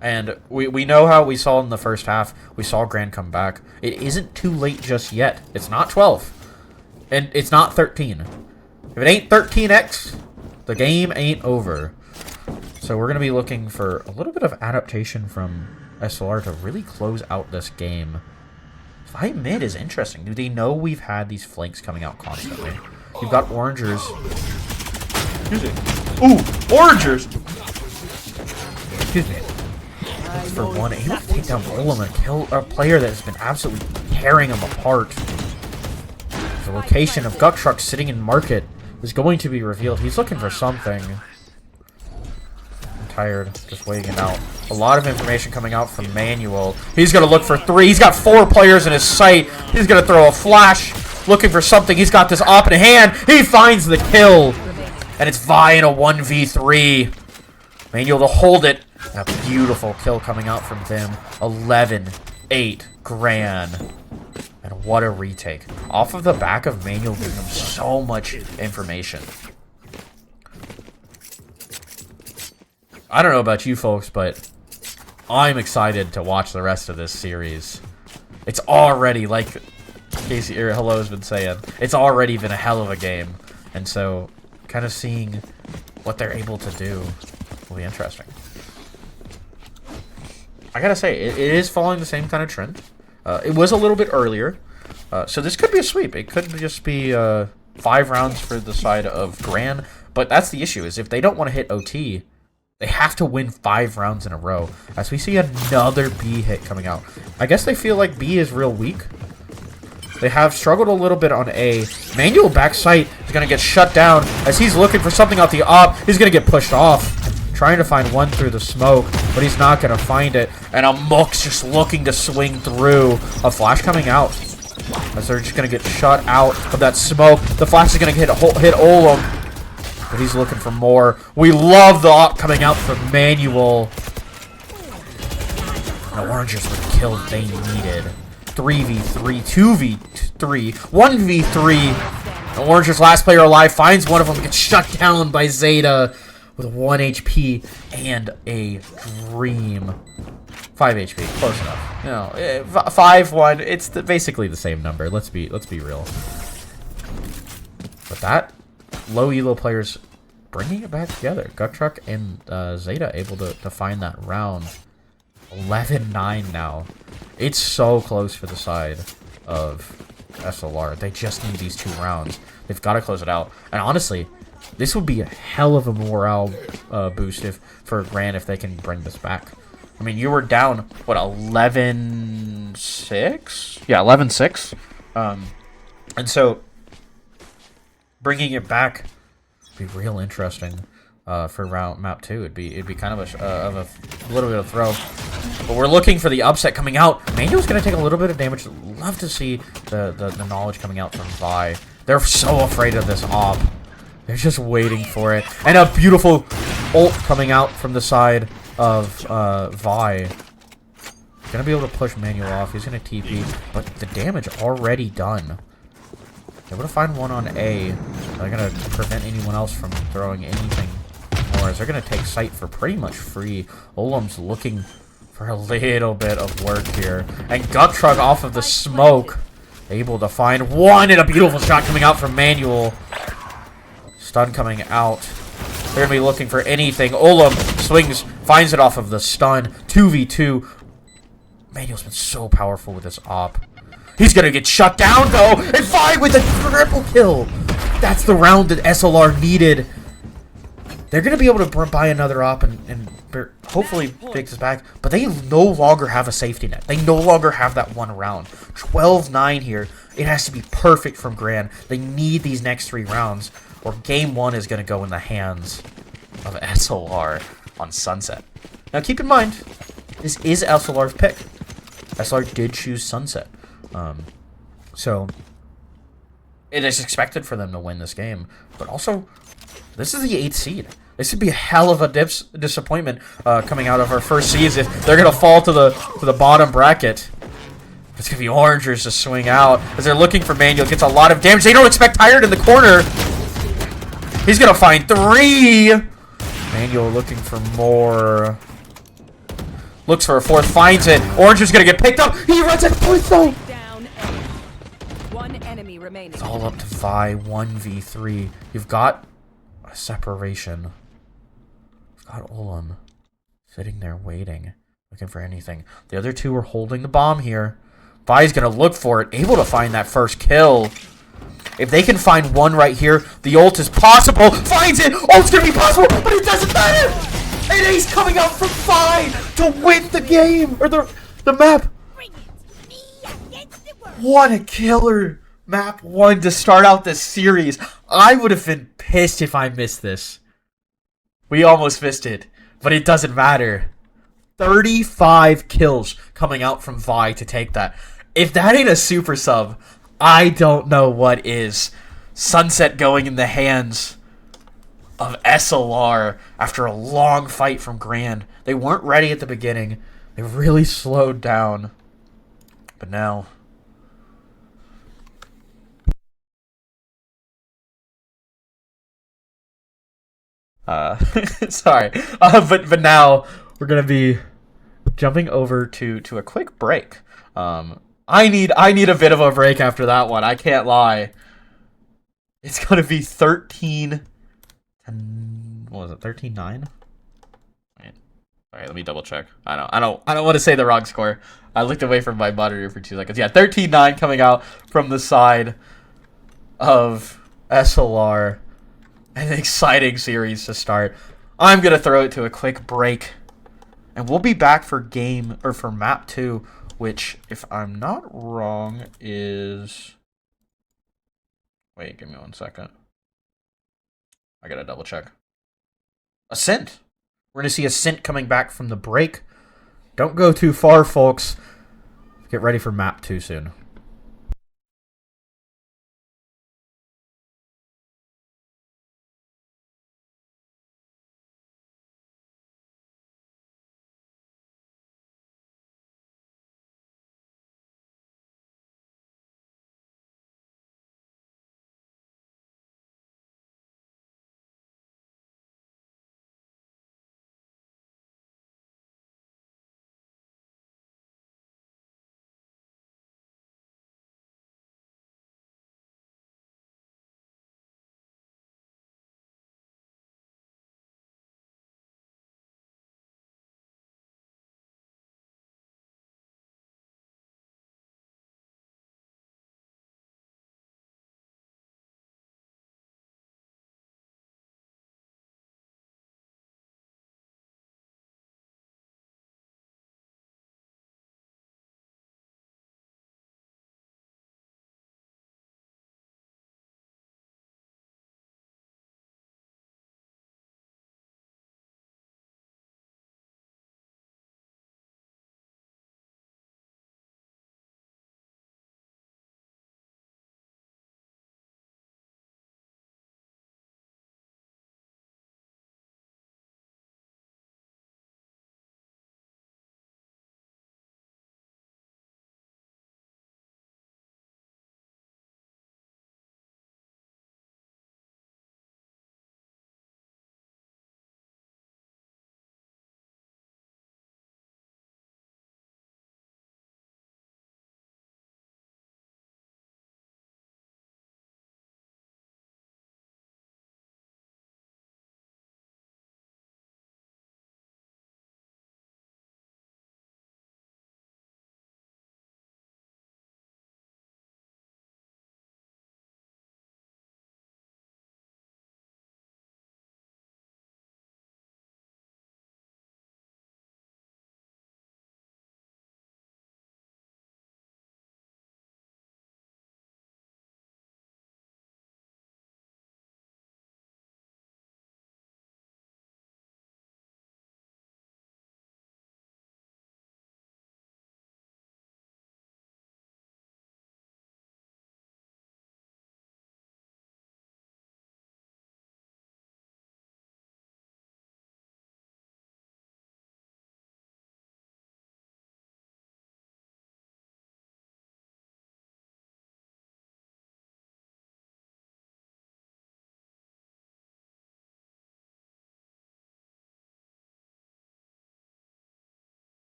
And we know how we saw in the first half. We saw GRAN come back. It isn't too late just yet. It's not 12. And it's not 13. If it ain't 13x, the game ain't over. So we're going to be looking for a little bit of adaptation from SLR to really close out this game. Fight mid is interesting. Do they know we've had these flanks coming out constantly? You've got Orangers. Excuse me. Ooh, Orangers! Excuse me. For one, able to take down Olem and kill a player that has been absolutely tearing him apart. The location of Guktruck sitting in market is going to be revealed. He's looking for something. I'm tired, just waiting it out. A lot of information coming out from Manuel. He's going to look for 3. He's got 4 players in his sight. He's going to throw a flash, looking for something. He's got this op in hand. He finds the kill. And it's Vi in a 1v3. Manuel to hold it. A beautiful kill coming out from them. 11-8 GRAN. And what a retake. Off of the back of Manuel giving them so much information. I don't know about you folks, but I'm excited to watch the rest of this series. It's already, like Casey or Hello has been saying, it's already been a hell of a game. And so, kind of seeing what they're able to do will be interesting. I gotta say, it is following the same kind of trend. It was a little bit earlier, so this could be a sweep. It could just be 5 rounds for the side of GRAN, but that's the issue, is if they don't want to hit OT, they have to win 5 rounds in a row, as we see another B hit coming out. I guess they feel like B is real weak. They have struggled a little bit on A. Manuel backside is going to get shut down, as he's looking for something out the op. He's going to get pushed off. Trying to find one through the smoke, but he's not going to find it. And Amok's just looking to swing through. A flash coming out, as they're just going to get shut out of that smoke. The flash is going to hit Olem, but he's looking for more. We love the op coming out from Manuel. And the Orangers with the kill they needed. 3v3, 2v3, 1v3. The Orangers' last player alive finds one of them, gets shut down by Zeta. With 1 HP and a dream. 5 HP, close enough. You know, 5-1. It's basically the same number. Let's be real. But that low elo players bringing it back together. Guktruck and Zeta able to find that round. 11-9 now. It's so close for the side of SLR. They just need these 2 rounds. They've got to close it out. And honestly, this would be a hell of a morale boost for GRAN if they can bring this back. I mean, you were down, what, 11-6? Yeah, 11-6. And so, bringing it back would be real interesting for map 2. It'd be kind of a little bit of throw. But we're looking for the upset coming out. Manuel's going to take a little bit of damage. Love to see the knowledge coming out from Vi. They're so afraid of this op. They're just waiting for it. And a beautiful ult coming out from the side of Vi. Gonna be able to push Manuel off. He's gonna TP, but the damage already done. Able to find one on A. They're gonna prevent anyone else from throwing anything more, as they're gonna take site for pretty much free. Olam's looking for a little bit of work here. And Gutrug off of the smoke. Able to find one, and a beautiful shot coming out from Manuel. Stun coming out. They're gonna be looking for anything. Olam swings, finds it off of the stun. 2v2. Manuel's been so powerful with this op. He's gonna get shut down though, and Vi with a triple kill. That's the round that SLR needed. They're gonna be able to buy another op and hopefully take this back, but they no longer have a safety net. They no longer have that one round. 12-9 here. It has to be perfect from GRAN. They need these next 3 rounds, or game 1 is gonna go in the hands of SLR on Sunset. Now keep in mind, this is SLR's pick. SLR did choose Sunset. So it is expected for them to win this game. But also, this is the 8th seed. This would be a hell of a disappointment coming out of our first season. They're going to fall to the bottom bracket. It's going to be Orangers to swing out. As they're looking for Manuel. Gets a lot of damage. They don't expect Tired in the corner. He's going to find 3. Manuel looking for more. Looks for a 4th, finds it. Orange is gonna get picked up. He runs at point though. One enemy remaining. It's all up to Vi. 1v3. You've got a separation. You've got Olam sitting there waiting, looking for anything. The other 2 are holding the bomb here. Vi's gonna look for it, able to find that first kill. If they can find one right here, the ult is possible. Finds it. Ult's gonna be possible, but it doesn't matter. And he's coming out from 5 to win the game, or the map. What a killer map 1 to start out this series. I would have been pissed if I missed this. We almost missed it, but it doesn't matter. 35 kills coming out from Vi to take that. If that ain't a super sub, I don't know what is. Sunset going in the hands of SLR after a long fight from GRAN. They weren't ready at the beginning. They really slowed down. But now... sorry. But now we're gonna be jumping over to a quick break. I need a bit of a break after that one. I can't lie. It's gonna be 13... what was it? 13-9? Wait. Alright, let me double check. I don't want to say the wrong score. I looked away from my monitor for 2 seconds. Yeah, 13-9 coming out from the side of SLR. An exciting series to start. I'm gonna throw it to a quick break, and we'll be back for map 2, which, if I'm not wrong, is... Wait, give me 1 second. I gotta double check. Ascent. We're gonna see Ascent coming back from the break. Don't go too far, folks. Get ready for map 2 soon.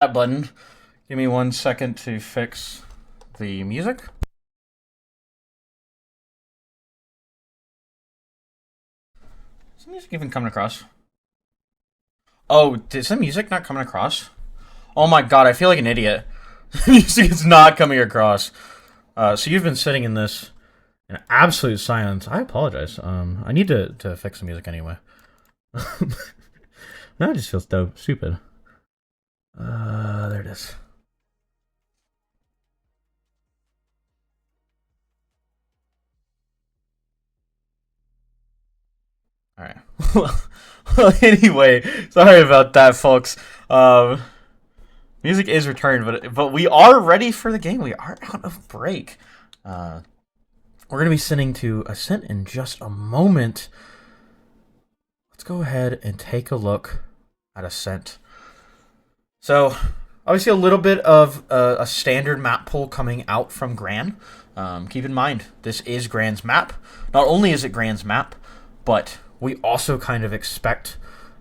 That button. Give me 1 second to fix the music. Is the music even coming across? Oh, is the music not coming across? Oh my god, I feel like an idiot. The music is not coming across. So you've been sitting in this in absolute silence. I apologize. I need to fix the music anyway. Now it just feels stupid. There it is. Alright. Well, anyway, sorry about that, folks. Music is returned, but we are ready for the game. We are out of break. We're going to be sending to Ascent in just a moment. Let's go ahead and take a look at Ascent. So, obviously a little bit of a standard map pool coming out from GRAN. Keep in mind, this is GRAN's map. Not only is it GRAN's map, but we also kind of expect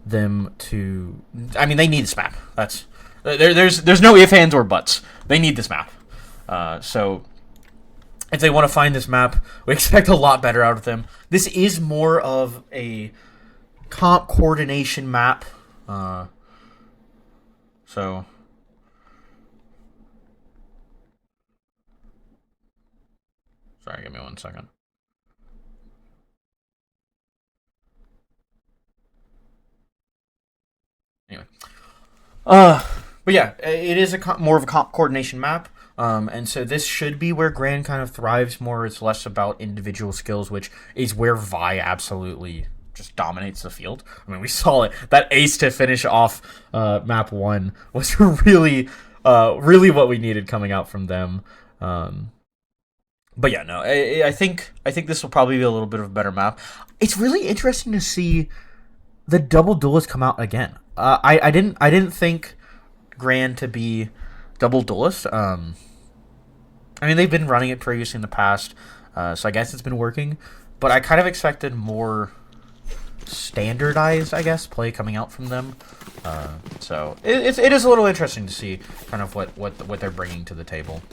them to... I mean, they need this map. There's no ifs, ands, or buts. They need this map. So, if they want to find this map, we expect a lot better out of them. This is more of a comp coordination map. So... Sorry, give me 1 second. Anyway. But yeah, it is more of a comp coordination map. And so this should be where GRAN kind of thrives more. It's less about individual skills, which is where Vi absolutely just dominates the field. I mean, we saw it. That ace to finish off map 1 was really what we needed coming out from them. But yeah, no, I think this will probably be a little bit of a better map. It's really interesting to see the double duelist come out again. I didn't think GRAN to be double duelist. I mean, they've been running it previously in the past, so I guess it's been working. But I kind of expected more standardized, I guess, play coming out from them. So it is a little interesting to see kind of what they're bringing to the table.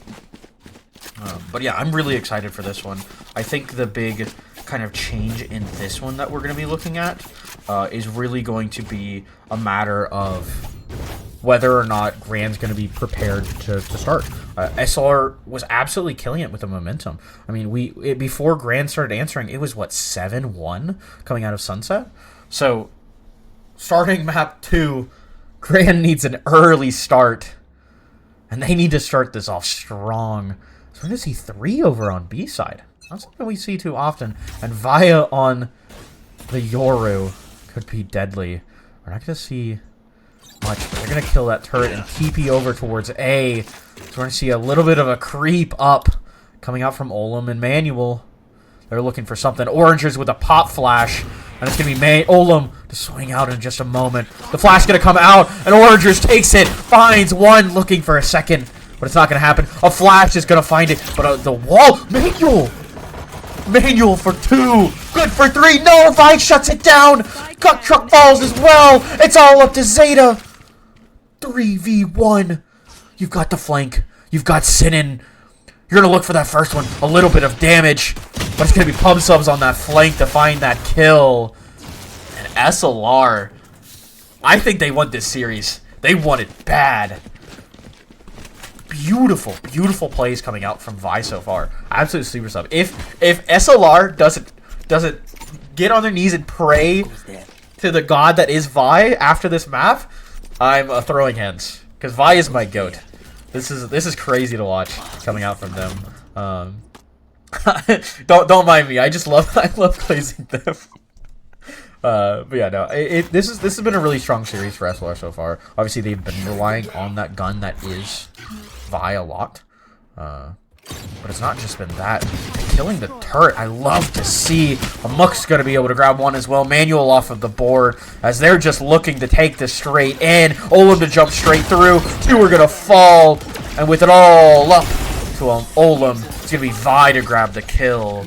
But yeah, I'm really excited for this one. I think the big kind of change in this one that we're going to be looking at is really going to be a matter of whether or not GRAN's going to be prepared to start. SLR was absolutely killing it with the momentum. I mean, before GRAN started answering, it was, what, 7-1 coming out of Sunset? So, starting map 2, GRAN needs an early start, and they need to start this off strong. So we're going to see 3 over on B side. Not something we see too often. And Via on the Yoru could be deadly. We're not going to see much, but they're going to kill that turret and TP over towards A. So we're going to see a little bit of a creep up coming out from Olam and Manuel. They're looking for something. Orangers with a pop flash. And it's going to be Olam to swing out in just a moment. The flash is going to come out, and Orangers takes it. Finds one, looking for a second. But it's not going to happen. A flash is going to find it. But the wall. Manuel for 2. Good for 3. No, Vi shuts it down. Cut truck falls as well. It's all up to Zeta. 3v1. You've got the flank. You've got Sinan. You're going to look for that first one. A little bit of damage. But it's going to be pub subs on that flank to find that kill. And SLR. I think they want this series. They want it bad. Beautiful plays coming out from Vi so far. Absolute sleeper sub. If SLR doesn't get on their knees and pray to the god that is Vi after this map, I'm throwing hands, because Vi is my goat. This is crazy to watch coming out from them. Don't mind me. I love glazing them. But yeah, no. This has been a really strong series for SLR so far. Obviously, they've been relying on that gun that is Vi a lot. But it's not just been that. Killing the turret, I love to see. Amuk's going to be able to grab one as well. Manuel off of the board as they're just looking to take this straight in. Olam to jump straight through. 2 are going to fall. And with it all up to Olam, it's going to be Vi to grab the kill.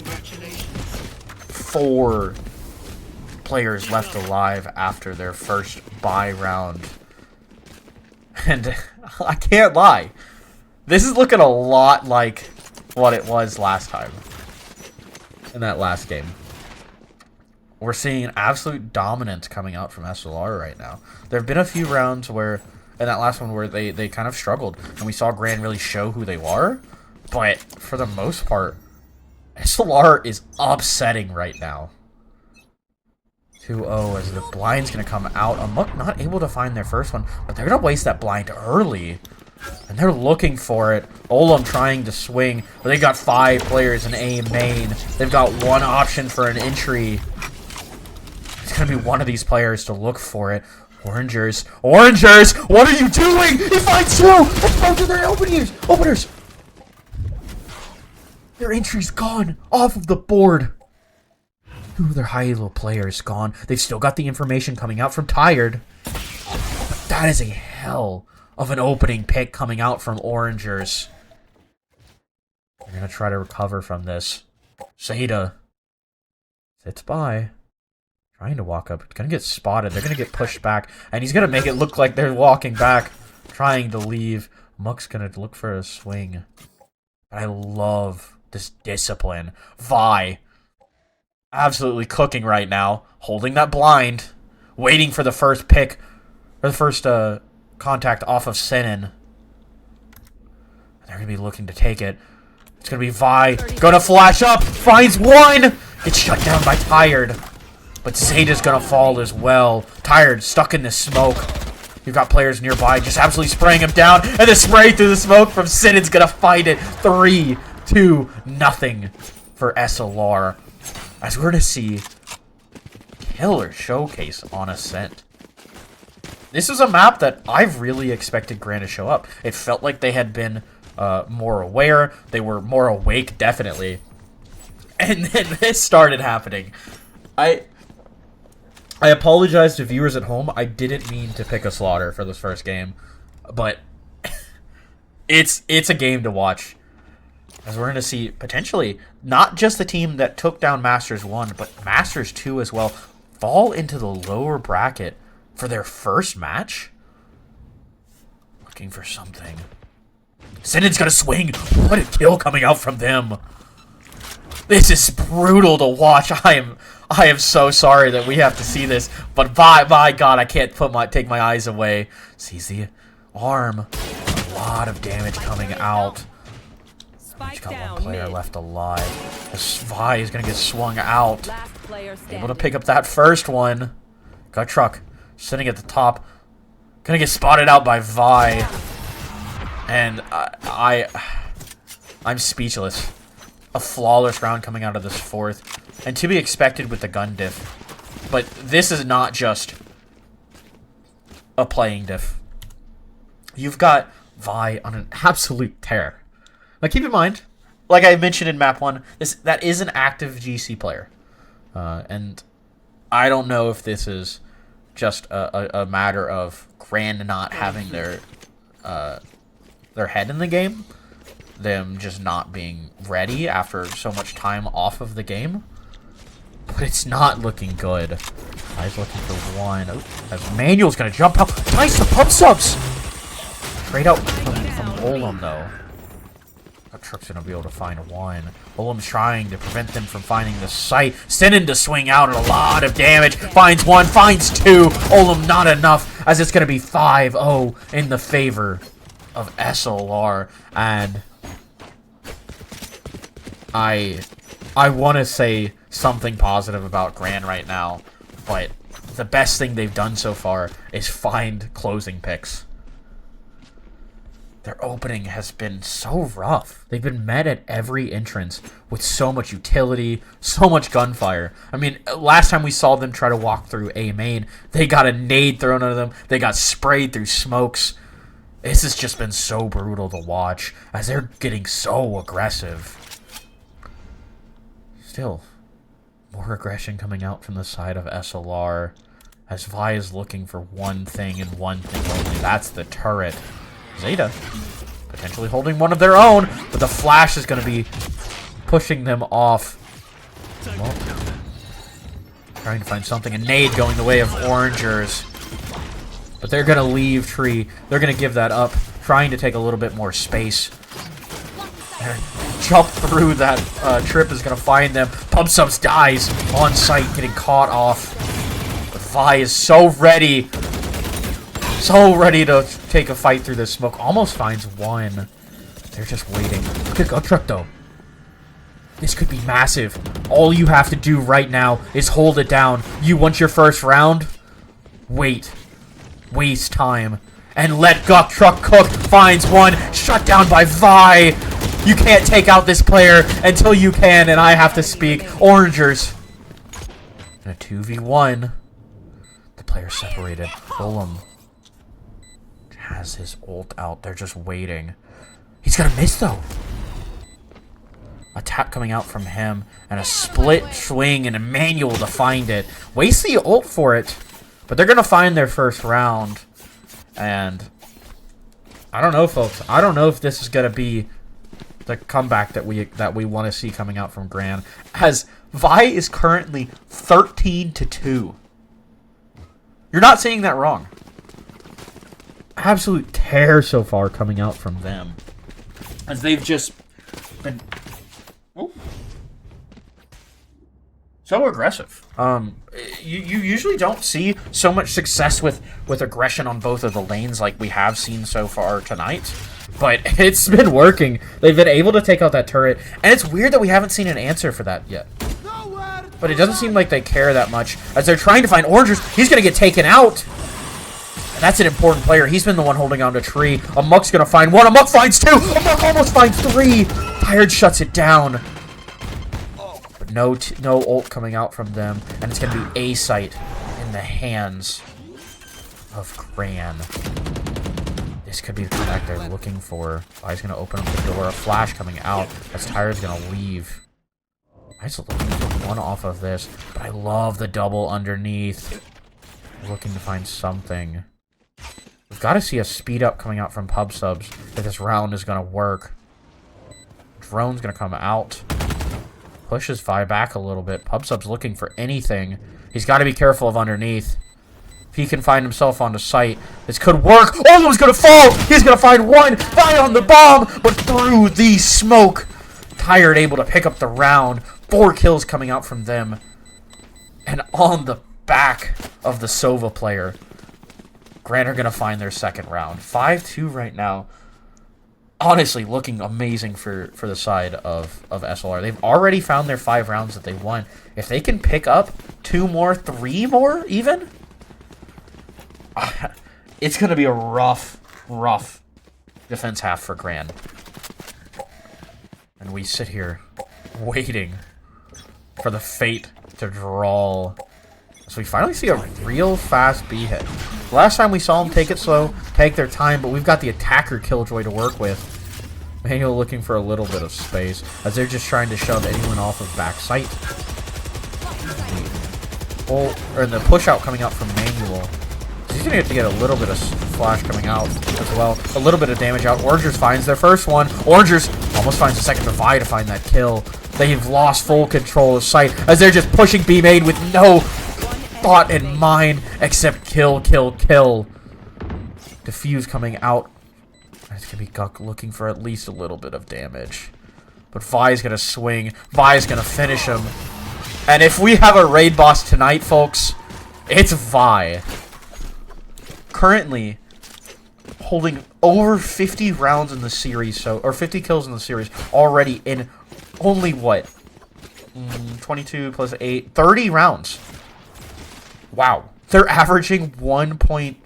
4 players left alive after their first buy round. And I can't lie. This is looking a lot like what it was last time. In that last game. We're seeing absolute dominance coming out from SLR right now. There have been a few rounds where, in that last one, where they kind of struggled. And we saw GRAN really show who they were. But, for the most part, SLR is upsetting right now. 2-0 as the blind's going to come out. Amok not able to find their first one, but they're going to waste that blind early. And they're looking for it. Olam trying to swing. But they got 5 players in A main. They've got 1 option for an entry. It's going to be one of these players to look for it. Orangers. Orangers! What are you doing? He finds 2! It's both of their openers! Their entry's gone. Off of the board. 2 of their high-elo players gone. They've still got the information coming out from Tired. But that is a hell of an opening pick coming out from Orangers. They're going to try to recover from this. Zeta sits by. Trying to walk up. Gonna get spotted. They're gonna get pushed back. And he's gonna make it look like they're walking back. Trying to leave. Muck's gonna look for a swing. I love this discipline. Vi. Absolutely cooking right now. Holding that blind. Waiting for the first pick. Or the first contact off of Senin. They're gonna be looking to take it. It's gonna be Vi. Gonna flash up. Finds 1! Gets shut down by Tired. But Zeta's gonna fall as well. Tired, stuck in the smoke. You've got players nearby just absolutely spraying him down. And the spray through the smoke from Sinnin's gonna find it. 3-2-0 for SLR. As we're to see killer showcase on Ascent. This is a map that I've really expected GRAN to show up. It felt like they had been more aware. They were more awake, definitely. And then this started happening. I apologize to viewers at home. I didn't mean to pick a slaughter for this first game, but it's a game to watch. As we're going to see potentially not just the team that took down Masters 1, but Masters 2 as well, fall into the lower bracket for their first match. Looking for something. Sinnin's going to swing. What a kill coming out from them. This is brutal to watch. I am so sorry that we have to see this, but by God, I can't take my eyes away. Sees the arm. A lot of damage coming out. He's got 1 player left alive. This Vi is gonna get swung out. Able to pick up that first one. Got Truck sitting at the top. Gonna get spotted out by Vi. And I'm speechless. A flawless round coming out of this 4th. And to be expected with the gun diff. But this is not just a playing diff. You've got Vi on an absolute tear. Now keep in mind, like I mentioned in map 1, that is an active GC player. And I don't know if this is just a matter of GRAN not having their head in the game. Them just not being ready after so much time off of the game. But it's not looking good. Guy's looking for 1. Oh, as Manuel's gonna jump out. Nice, the pump subs! Trade out from Olam, though. That Truck's gonna be able to find 1. Olam's trying to prevent them from finding the site. Sending to swing out a lot of damage. Finds 1, finds 2. Olam not enough, as it's gonna be 5-0 in the favor of SLR. And I want to say something positive about GRAN right now, but the best thing they've done so far is find closing picks. Their opening has been so rough. They've been met at every entrance with so much utility, so much gunfire. I mean, last time we saw them try to walk through A main, they got a nade thrown at them. They got sprayed through smokes. This has just been so brutal to watch as they're getting so aggressive. Still, more aggression coming out from the side of SLR as Vi is looking for 1 thing and 1 thing only. That's the turret. Zeta potentially holding 1 of their own, but the flash is going to be pushing them off. Well, trying to find something. A nade going the way of Orangers. But they're going to leave tree. They're going to give that up. trying to take a little bit more space. And jump through that trip is going to find them. Pubsubs dies on sight, getting caught off. But Vi is so ready. So ready to take a fight through this smoke. Almost finds one. They're just waiting. Look at Truck, though. This could be massive. All you have to do right now is hold it down. You want your first round? Wait. Waste time. And let Guck Truck cook. Finds one. Shut down by Vi. You can't take out this player until you can, and I have to speak. Orangers. In a 2v1. The player separated. Fulham has his ult out. They're just waiting. He's gonna miss, though. A tap coming out from him, and a split swing, and Emmanuel to find it. Waste the ult for it, but they're gonna find their first round. And I don't know, folks. I don't know if this is gonna be the comeback that we want to see coming out from GRAN, as Vi is currently 13-2. You're not saying that wrong. Absolute tear so far coming out from them, as they've just been so aggressive. You usually don't see so much success with aggression on both of the lanes like we have seen so far tonight. But it's been working. They've been able to take out that turret. And it's weird that we haven't seen an answer for that yet. But it doesn't seem like they care that much, as they're trying to find Orangers. He's going to get taken out. And that's an important player. He's been the one holding on to tree. Amok's going to find one. Amok finds two. Amok almost finds three. Tired shuts it down. But no ult coming out from them. And it's going to be a site in the hands of GRAN. This could be the comeback they're looking for. Vi's going to open up the door. A flash coming out as Tired's going to leave. Vi's looking for one off of this. But I love the double underneath. Looking to find something. We've got to see a speed up coming out from Pubsubs if this round is going to work. Drone's going to come out. Pushes Vi back a little bit. Pubsubs looking for anything. He's got to be careful of underneath. If he can find himself onto site, this could work. Oh, he's going to fall. He's going to find one. Vi on the bomb, but through the smoke. Tired able to pick up the round. 4 kills coming out from them. And on the back of the Sova player, GRAN are going to find their second round. 5-2 right now. Honestly, looking amazing for the side of SLR. They've already found their 5 rounds that they won. If they can pick up 2 more, 3 more even, it's going to be a rough defense half for GRAN. And we sit here waiting for the fate to draw. So we finally see a real fast B hit. Last time we saw them take it slow, take their time, but we've got the attacker Killjoy to work with. Manuel looking for a little bit of space, as they're just trying to shove anyone off of back sight. And the push out coming out from Manuel. He's going to have to get a little bit of flash coming out as well. A little bit of damage out. Orangers finds their first one. Orangers almost finds a second to Vi to find that kill. They've lost full control of sight, as they're just pushing B main with no thought in mind except kill. Diffuse coming out. It's going to be Guck looking for at least a little bit of damage. But Vi's going to swing. Vi's going to finish him. And if we have a raid boss tonight, folks, it's Vi. Currently holding over 50 rounds in the series, or 50 kills in the series already in only what? 22 plus 8, 30 rounds. Wow. They're averaging 1 point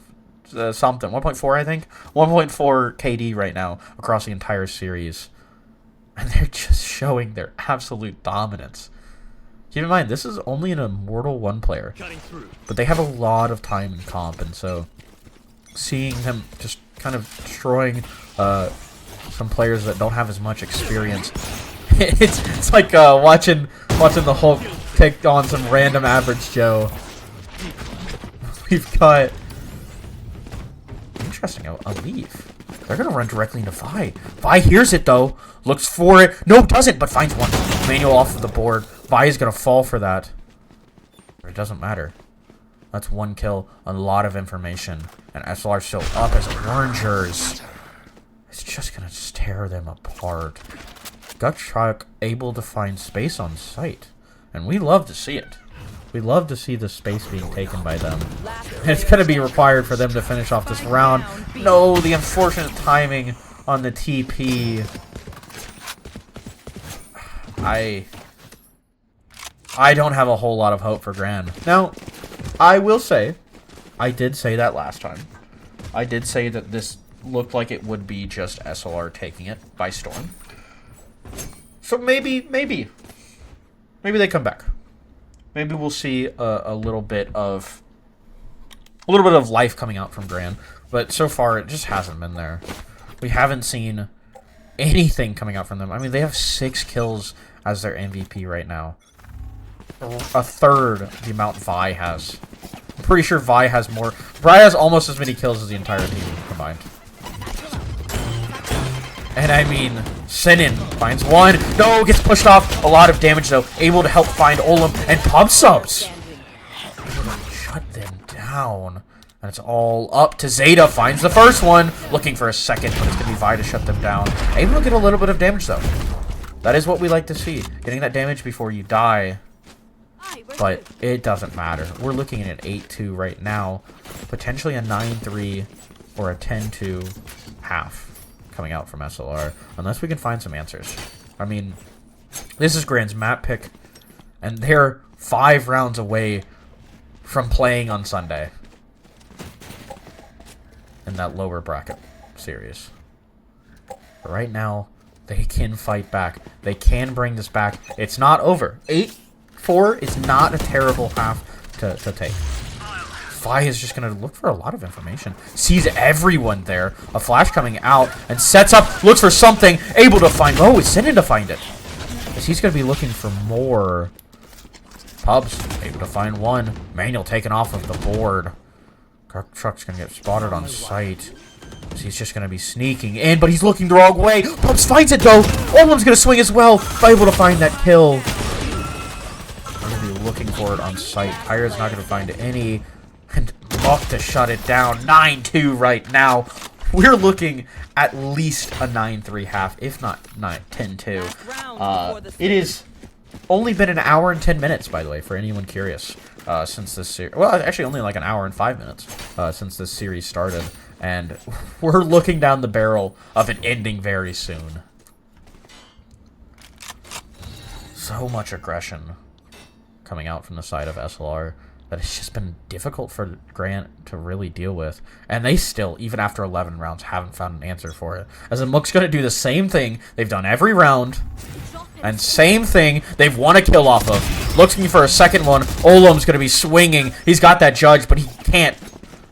something, 1.4 I think, 1.4 KD right now across the entire series, and they're just showing their absolute dominance. Keep in mind, this is only an Immortal 1 player, but they have a lot of time in comp, and so seeing them just kind of destroying some players that don't have as much experience, it's like watching the Hulk take on some random average Joe. We've got interesting, a leave. They're gonna run directly into Vi. Vi hears it though, looks for it. No, doesn't, but finds one. Manual off of the board. Vi is gonna fall for that. It doesn't matter. That's 1 kill, a lot of information, and SLR still up as Orangers It's just gonna tear them apart. Gutstruck able to find space on site, and we love to see it. We love to see the space being taken by them. And it's gonna be required for them to finish off this round. No, the unfortunate timing on the TP. I don't have a whole lot of hope for GRAN. Now, I will say, I did say that last time. I did say that this looked like it would be just SLR taking it by storm. So maybe they come back. Maybe we'll see a little bit of life coming out from GRAN. But so far, it just hasn't been there. We haven't seen anything coming out from them. I mean, they have 6 kills as their MVP right now. A third the amount Vi has. I'm pretty sure Vi has more. Vi has almost as many kills as the entire team combined. And I mean, Sinin finds one. No, gets pushed off. A lot of damage though. Able to help find Olam and pump subs. Shut them down. And it's all up to Zeta. Finds the first one. Looking for a second, but it's going to be Vi to shut them down. Able to get a little bit of damage though. That is what we like to see. Getting that damage before you die. But it doesn't matter. We're looking at an 8-2 right now. Potentially a 9-3 or a 10-2 half coming out from SLR. Unless we can find some answers. I mean, this is GRAN's map pick. And they're 5 rounds away from playing on Sunday. In that lower bracket series. But right now, they can fight back. They can bring this back. It's not over. 8-4 is not a terrible half to take. Vi is just going to look for a lot of information. Sees everyone there. A flash coming out and sets up. Looks for something. Able to find. Oh, it's sending to find it. Because he's going to be looking for more. Pubs. Able to find one. Manual taken off of the board. Truck's going to get spotted on sight. So he's just going to be sneaking in, but he's looking the wrong way. Pubs finds it, though. Olam's going to swing as well. Able to find that kill. Going to be looking for it on sight. Kyra's not going to find any. And Muck to shut it down. 9-2 right now. We're looking at least a 9-3 half, if not 10-2. It is only been an hour and 10 minutes, by the way, for anyone curious. Since this series, well, actually only like an hour and 5 minutes since this series started, and we're looking down the barrel of it ending very soon. So much aggression coming out from the side of SLR that it's just been difficult for GRAN to really deal with, and they still, even after 11 rounds, haven't found an answer for it. As in, Mook's going to do the same thing they've done every round. And same thing they've won a kill off of. Looking for a second one. Olam's going to be swinging. He's got that judge, but he can't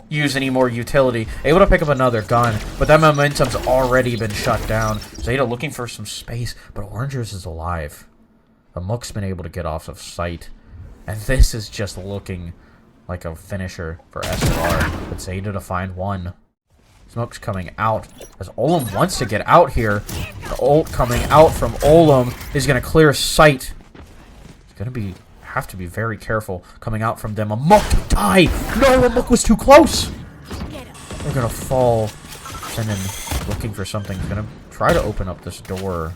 use any more utility. Able to pick up another gun, but that momentum's already been shut down. Zeta looking for some space, but enginearz is alive. The Mook's been able to get off of sight. And this is just looking like a finisher for SLR. But Zeta to find one. Smoke's coming out as Olam wants to get out here. The ult coming out from Olam is going to clear sight. It's going to have to be very careful coming out from them. A Mook to die. No, a Mook was too close. They're going to fall. And then looking for something. He's going to try to open up this door.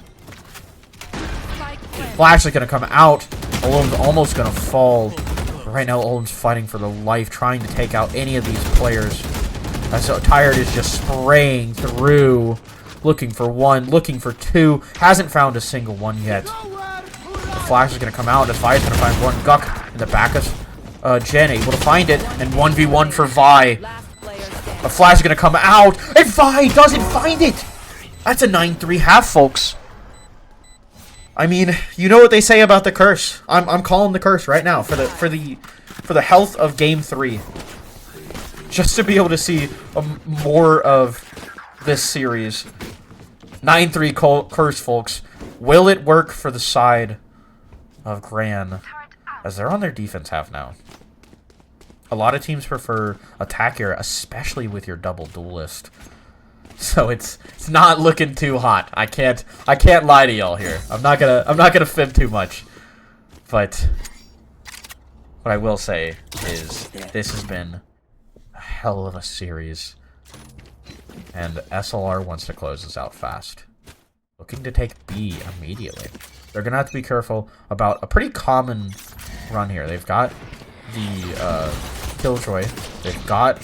Flash is going to come out. Olam's almost going to fall. But right now, Olam's fighting for the life, trying to take out any of these players. As Tired is just spraying through, looking for one, looking for two. Hasn't found a single one yet. The flash is going to come out. The Vi is going to find one. Guck in the back of Jen, able to find it. And 1v1 for Vi. The flash is going to come out. And Vi doesn't find it. That's a 9-3 half, folks. I mean, you know what they say about the curse. I'm calling the curse right now for the health of Game 3. Just to be able to see more of this series. 9-3 curse, folks. Will it work for the side of GRAN? As they're on their defense half now. A lot of teams prefer attack here, especially with your double duelist. So it's not looking too hot. I can't lie to y'all here. I'm not gonna fib too much. But what I will say is this has been a hell of a series. And SLR wants to close this out fast. Looking to take B immediately. They're going to have to be careful about a pretty common run here. They've got the Killjoy. They've got...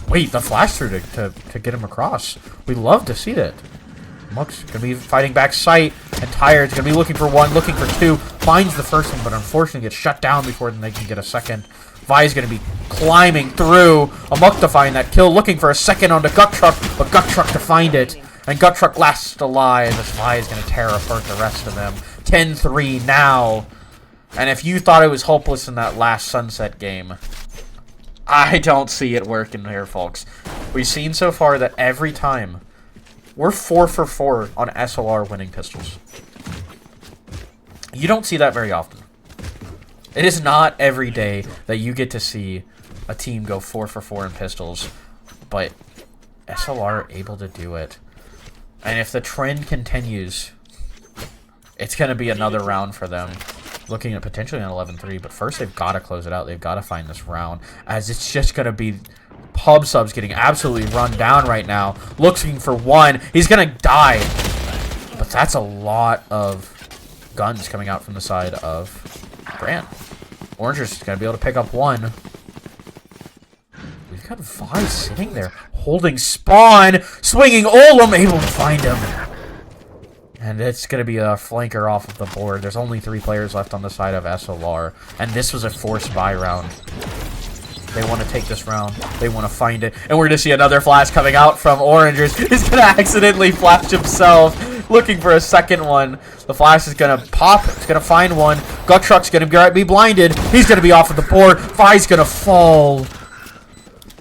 Wait, the flash through to get him across. We love to see that. Mook's going to be fighting back sight, and Tired's going to be looking for one, looking for two. Finds the first one, but unfortunately gets shut down before they can get a second. Vi's going to be climbing through. Mook to find that kill, looking for a second onto Guttruck, but Guttruck to find it. And Guttruck last alive as Vi is going to tear apart the rest of them. 10-3 now. And if you thought it was hopeless in that last Sunset game, I don't see it working here, folks. We've seen so far that every time we're 4 for 4 on SLR winning pistols. You don't see that very often. It is not every day that you get to see a team go 4 for 4 in pistols, but SLR are able to do it. And if the trend continues, it's going to be another round for them. Looking at potentially an 11-3, but first they've got to close it out. They've got to find this round, as it's just going to be Pub Subs getting absolutely run down right now. Looking for one. He's going to die. But that's a lot of guns coming out from the side of GRAN. Oranger's going to be able to pick up one. We've got Vi sitting there, holding spawn, swinging Olem, able to find him. And it's going to be a flanker off of the board. There's only 3 players left on the side of SLR. And this was a forced buy round. They want to take this round. They want to find it. And we're going to see another flash coming out from Orangers. He's going to accidentally flash himself, looking for a second one. The flash is going to pop. It's going to find one. Guttruck's going to be blinded. He's going to be off of the board. Vi's going to fall.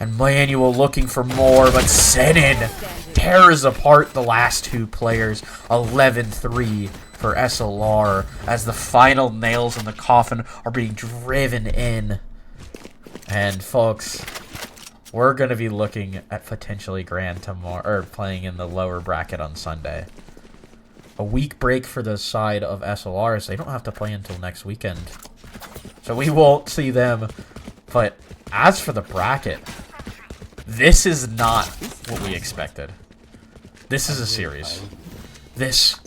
And Manuel looking for more, but Senin tears apart the last 2 players. 11-3 for SLR as the final nails in the coffin are being driven in. And folks, we're going to be looking at potentially GRAN tomorrow, or playing in the lower bracket on Sunday. A week break for the side of SLR, so they don't have to play until next weekend. So we won't see them. But as for the bracket, this is not what we expected. This is a series. This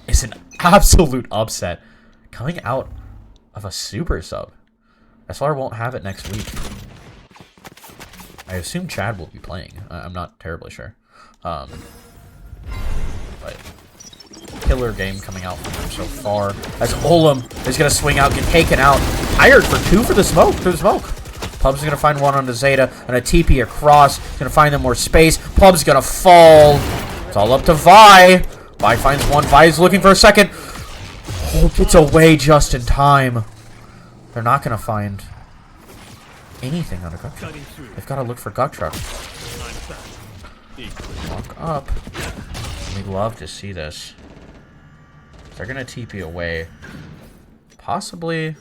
is an absolute upset coming out of a super sub. SLR won't have it next week. I assume Chad will be playing. I'm not terribly sure. But killer game coming out from him so far. As Olem is going to swing out, get taken out. Hired for 2 for the smoke. Pub's going to find one onto Zeta and a TP across. Going to find them more space. Pub's going to fall. It's all up to Vi. Vi finds one. Vi is looking for a second. Oh, gets away just in time. They're not going to find anything on a Guttruck. They've got to look for Guttruck. Walk up. We'd love to see this. They're going to TP away. Possibly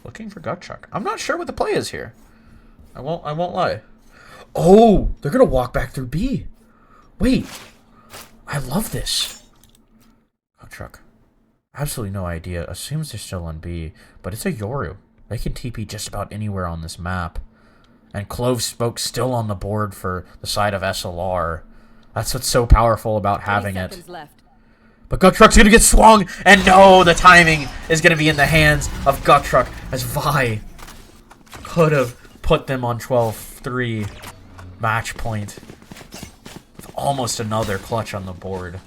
looking for Guttruck. I'm not sure what the play is here. I won't lie. Oh, they're going to walk back through B. Wait. I love this. Guttruck. Absolutely no idea. Assumes they're still on B, but it's a Yoru. They can TP just about anywhere on this map. And Clove Smoke still on the board for the side of SLR. That's what's so powerful about having it. But Guttruck's going to get swung, and no, the timing is going to be in the hands of Guttruck, as Vi could have put them on 12-3 match point. With almost another clutch on the board.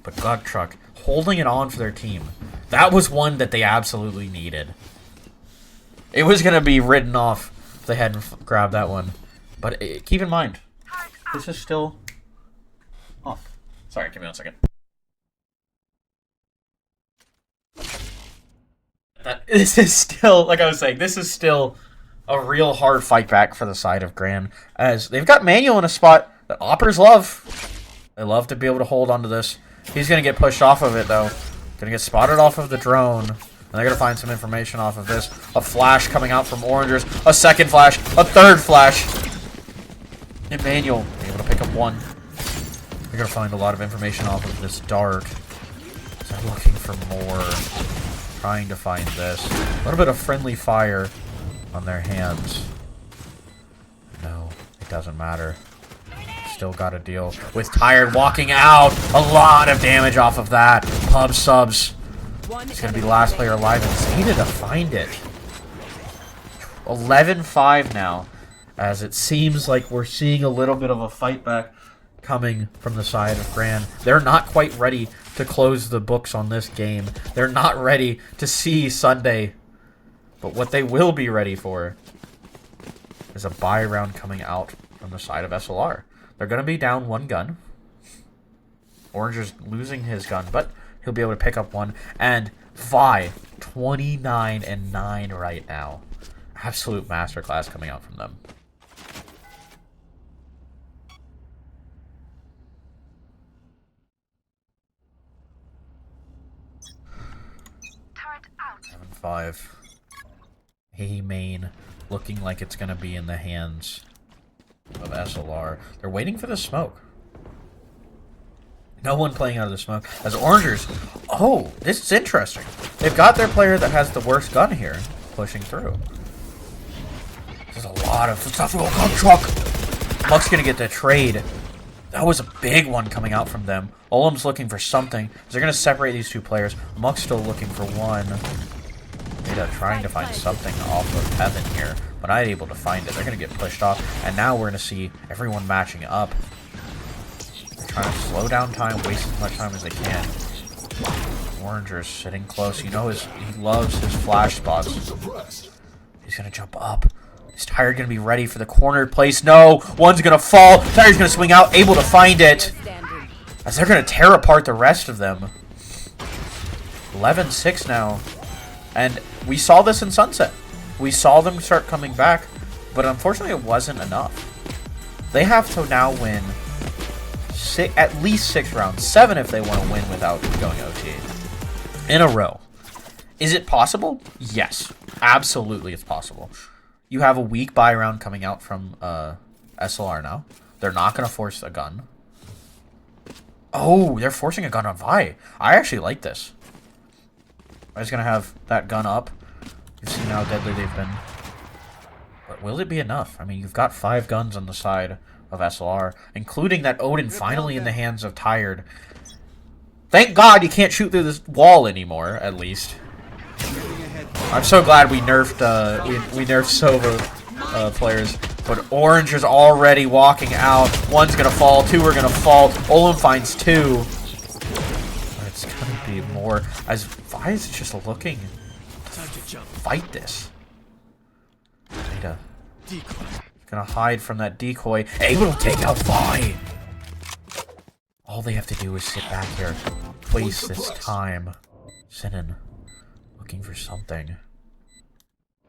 But Guttruck holding it on for their team. That was one that they absolutely needed. It was going to be written off if they hadn't grabbed that one. But keep in mind, this is still off. Sorry, give me 1 second. This is still, like I was saying, this is still a real hard fight back for the side of GRAN. As they've got Manuel in a spot that Oppers love. They love to be able to hold onto this. He's going to get pushed off of it, though. Going to get spotted off of the drone. And they're going to find some information off of this. A flash coming out from Orangers. A second flash. A third flash. Emmanuel able to pick up one. They're going to find a lot of information off of this dart. They're looking for more. Trying to find this. A little bit of friendly fire on their hands. No, it doesn't matter. still got to deal with Tired walking out. A lot of damage off of that. Pub subs. He's going to be the last player alive, and Zeta to find it. 11-5 now, as it seems like we're seeing a little bit of a fight back coming from the side of GRAN. They're not quite ready to close the books on this game. They're not ready to see Sunday. But what they will be ready for is a buy round coming out from the side of SLR. They're going to be down one gun. Orange is losing his gun, but he'll be able to pick up one. And Vi, 29-9 right now. Absolute masterclass coming out from them. Turret out. 7-5. A main looking like it's going to be in the hands of SLR. They're waiting for the smoke. No one playing out of the smoke. As Orangers, oh, this is interesting. They've got their player that has the worst gun here pushing through. There's a lot of stuff. Oh, gun truck. Muck's going to get the trade. That was a big one coming out from them. Olam's looking for something. They're going to separate these two players. Muck's still looking for one. Ada trying to find something off of Heaven here, but not able to find it. They're going to get pushed off, and now we're going to see everyone matching up. They're trying to slow down time, waste as much time as they can. Oranger's sitting close. You know he loves his flash spots. He's going to jump up. Is Tired going to be ready for the corner place? No! One's going to fall. Tired's going to swing out, able to find it. As they're going to tear apart the rest of them. 11-6 now. And we saw this in Sunset. We saw them start coming back, but unfortunately it wasn't enough. They have to now win at least 6 rounds, 7 if they want to win without going OT in a row. Is it possible? Yes, absolutely it's possible. You have a weak buy round coming out from SLR now. They're not going to force a gun. Oh, they're forcing a gun on Vi. I actually like this. I'm just going to have that gun up. You've seen how deadly they've been. But will it be enough? I mean, you've got 5 guns on the side of SLR, including that Odin finally in the hands of Tired. Thank God you can't shoot through this wall anymore, at least. I'm so glad we nerfed we nerfed Sova players. But Orange is already walking out. One's going to fall. 2 are going to fall. Olin finds 2. It's going to be more, as Vi is just looking to fight this. Ada gonna hide from that decoy. Able to take out Vi. All they have to do is sit back here, waste this time. Sinin looking for something.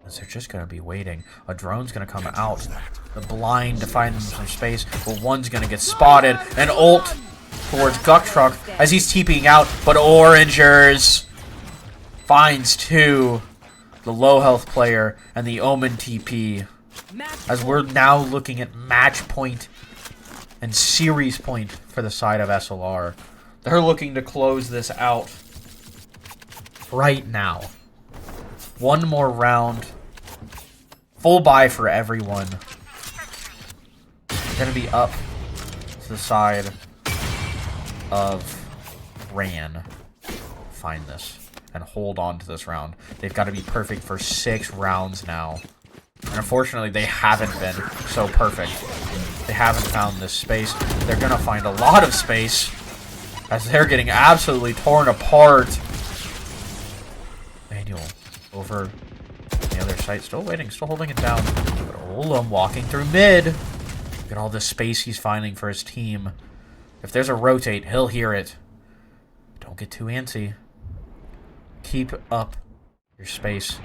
As they're just gonna be waiting. A drone's gonna come out. The blind to find them some space. But one's gonna get spotted. And ult towards Guck Truck as he's TPing out, but Orangers finds 2, the low health player and the Omen TP, as we're now looking at match point and series point for the side of SLR. They're looking to close this out right now. One more round, full buy for everyone. Gonna be up to the side of GRAN. Find this and hold on to this round. They've got to be perfect for 6 rounds now. And unfortunately, they haven't been so perfect. They haven't found this space. They're going to find a lot of space as they're getting absolutely torn apart. Manual over the other side. Still waiting, still holding it down. But Olam walking through mid. Look at all this space he's finding for his team. If there's a rotate, he'll hear it. Don't get too antsy. Keep up your space.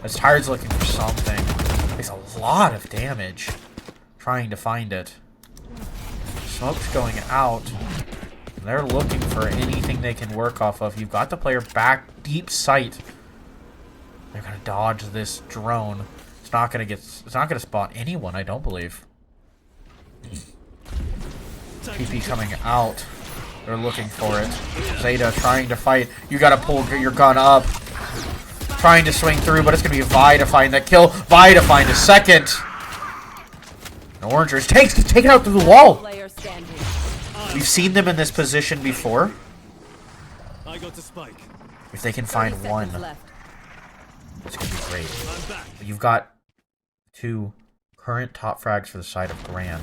As Tired's looking for something. Takes a lot of damage trying to find it. Smoke's going out. They're looking for anything they can work off of. You've got the player back deep sight. They're gonna dodge this drone. It's not gonna spot anyone, I don't believe. TP coming out. They're looking for it. Zeta trying to fight. You gotta pull your gun up. Trying to swing through, but it's gonna be Vi to find that kill. Vi to find a second. And Orangers take it out through the wall. We've seen them in this position before. I got the spike. If they can find 30 one, seconds left. it's going to be great. I'm back. You've got 2 current top frags for the side of GRAN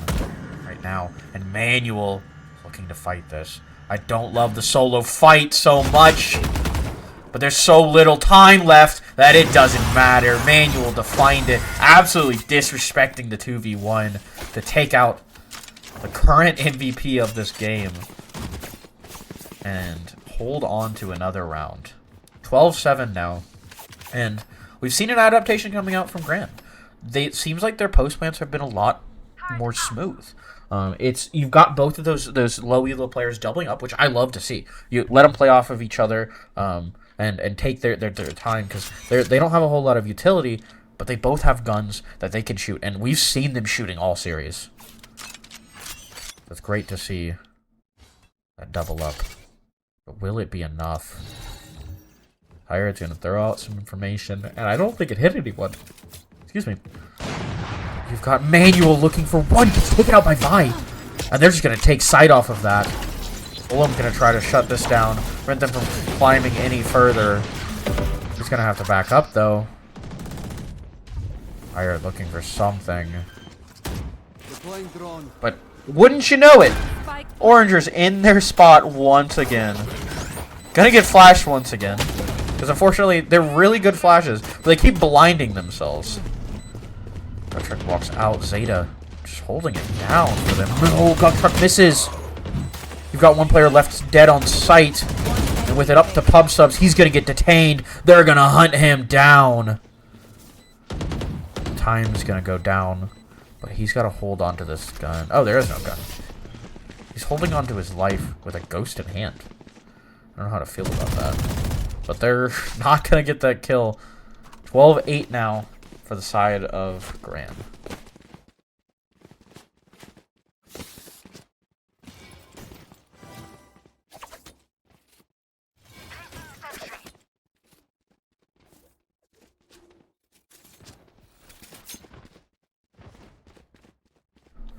right now. And Manual is looking to fight this. I don't love the solo fight so much. But there's so little time left that it doesn't matter. Manual defined it. Absolutely disrespecting the 2v1 to take out the current MVP of this game. And hold on to another round. 12-7 now. And we've seen an adaptation coming out from GRAN. It seems like their post plants have been a lot more smooth. You've got both of those low elo players doubling up, which I love to see. You let them play off of each other, and take their time, because they don't have a whole lot of utility, but they both have guns that they can shoot, and we've seen them shooting all series. It's great to see that double up, but will it be enough? Pirate's gonna throw out some information, and I don't think it hit anyone. Excuse me. You've got Manual looking for one, gets taken out by Vi, and they're just gonna take sight off of that. I'm gonna try to shut this down, prevent them from climbing any further. He's gonna have to back up though. Pirate looking for something. But wouldn't you know it? Orangers in their spot once again. Gonna get flashed once again. Because unfortunately, they're really good flashes, but they keep blinding themselves. Gut Truck walks out. Zeta just holding it down for them. No, Gut Truck misses. You've got one player left dead on sight. And with it up to pub subs, he's going to get detained. They're going to hunt him down. Time's going to go down. But he's got to hold on to this gun. Oh, there is no gun. He's holding on to his life with a ghost in hand. I don't know how to feel about that. But they're not going to get that kill. 12-8 now for the side of GRAN.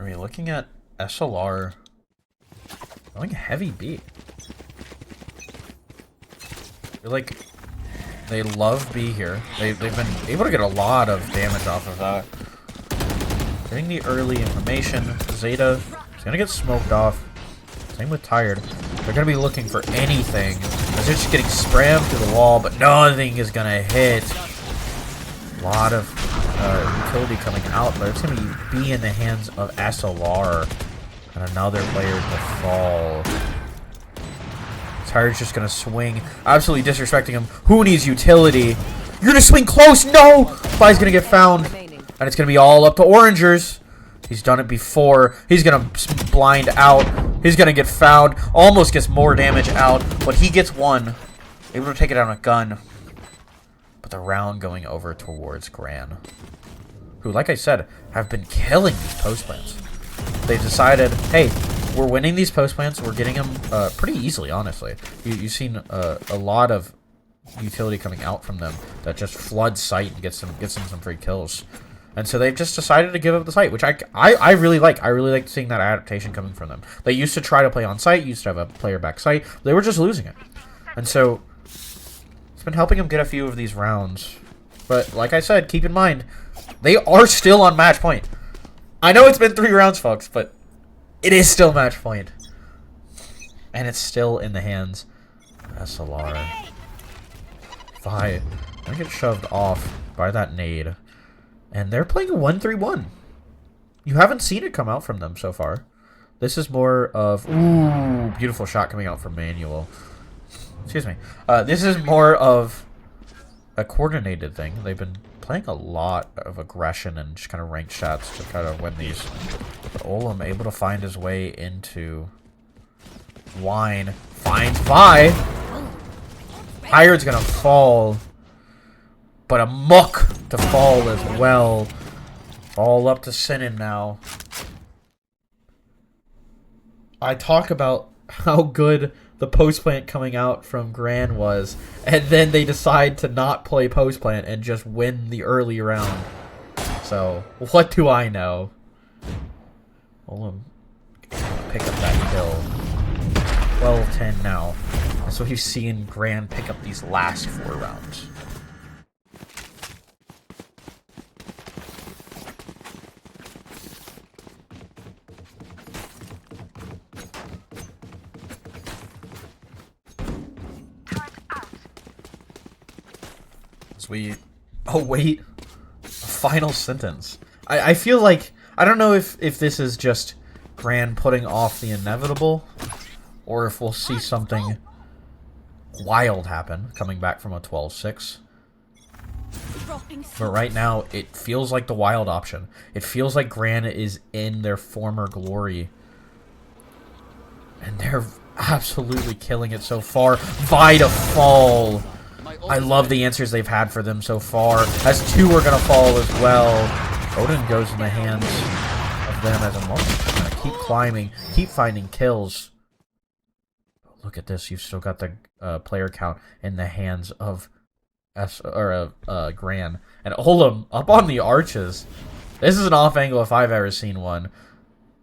Are we looking at SLR? I think heavy B. They're like, they love B here. They've been able to get a lot of damage off of that. Getting the early information. Zeta is gonna get smoked off. Same with Tired. They're gonna be looking for anything. They're just getting spammed to the wall, but nothing is gonna hit. A lot of utility coming out, but it's gonna be in the hands of SLR and another player to fall. Tired's just gonna swing, absolutely disrespecting him. Who needs utility? You're gonna swing close. No, Fly's gonna get found, and it's gonna be all up to Orangers. He's done it before. He's gonna blind out. He's gonna get found. Almost gets more damage out, but he gets one. Able to take it out on a gun. But the round going over towards GRAN, who, like I said, have been killing these post plants. They've decided, hey, we're winning these post plants. We're getting them pretty easily, honestly. You've seen a lot of utility coming out from them that just floods site and gets them some free kills. And so they've just decided to give up the site, which I really like. I really like seeing that adaptation coming from them. They used to try to play on site, used to have a player back site. They were just losing it. And so it's been helping them get a few of these rounds. But like I said, keep in mind, they are still on match point. I know it's been 3 rounds, folks, but it is still match point. And it's still in the hands of SLR. Vi gonna get shoved off by that nade. And they're playing a 1-3-1. You haven't seen it come out from them so far. This is more of... Ooh, beautiful shot coming out from Manual. Excuse me. This is more of a coordinated thing. They've been playing a lot of aggression and just kind of ranked shots to kind of win these. But Olam able to find his way into Wine. Finds Vi. Hired's gonna fall. But a muck to fall as well. All up to Sinan now. I talk about how good the post plant coming out from GRAN was, and then they decide to not play post plant and just win the early round. So, what do I know? Hold on. pick up that kill. 12-10 now. And so we've seen GRAN pick up these last 4 rounds. As we await a final sentence. I feel like, I don't know if this is just GRAN putting off the inevitable, or if we'll see something wild happen, coming back from a 12-6. But right now, it feels like the wild option. It feels like GRAN is in their former glory. And they're absolutely killing it so far. Vita fall! I love the answers they've had for them so far, as 2 are going to fall as well. Odin goes in the hands of them as a moment. Keep climbing, keep finding kills. Look at this, you've still got the player count in the hands of GRAN. And Olam up on the arches. This is an off angle if I've ever seen one.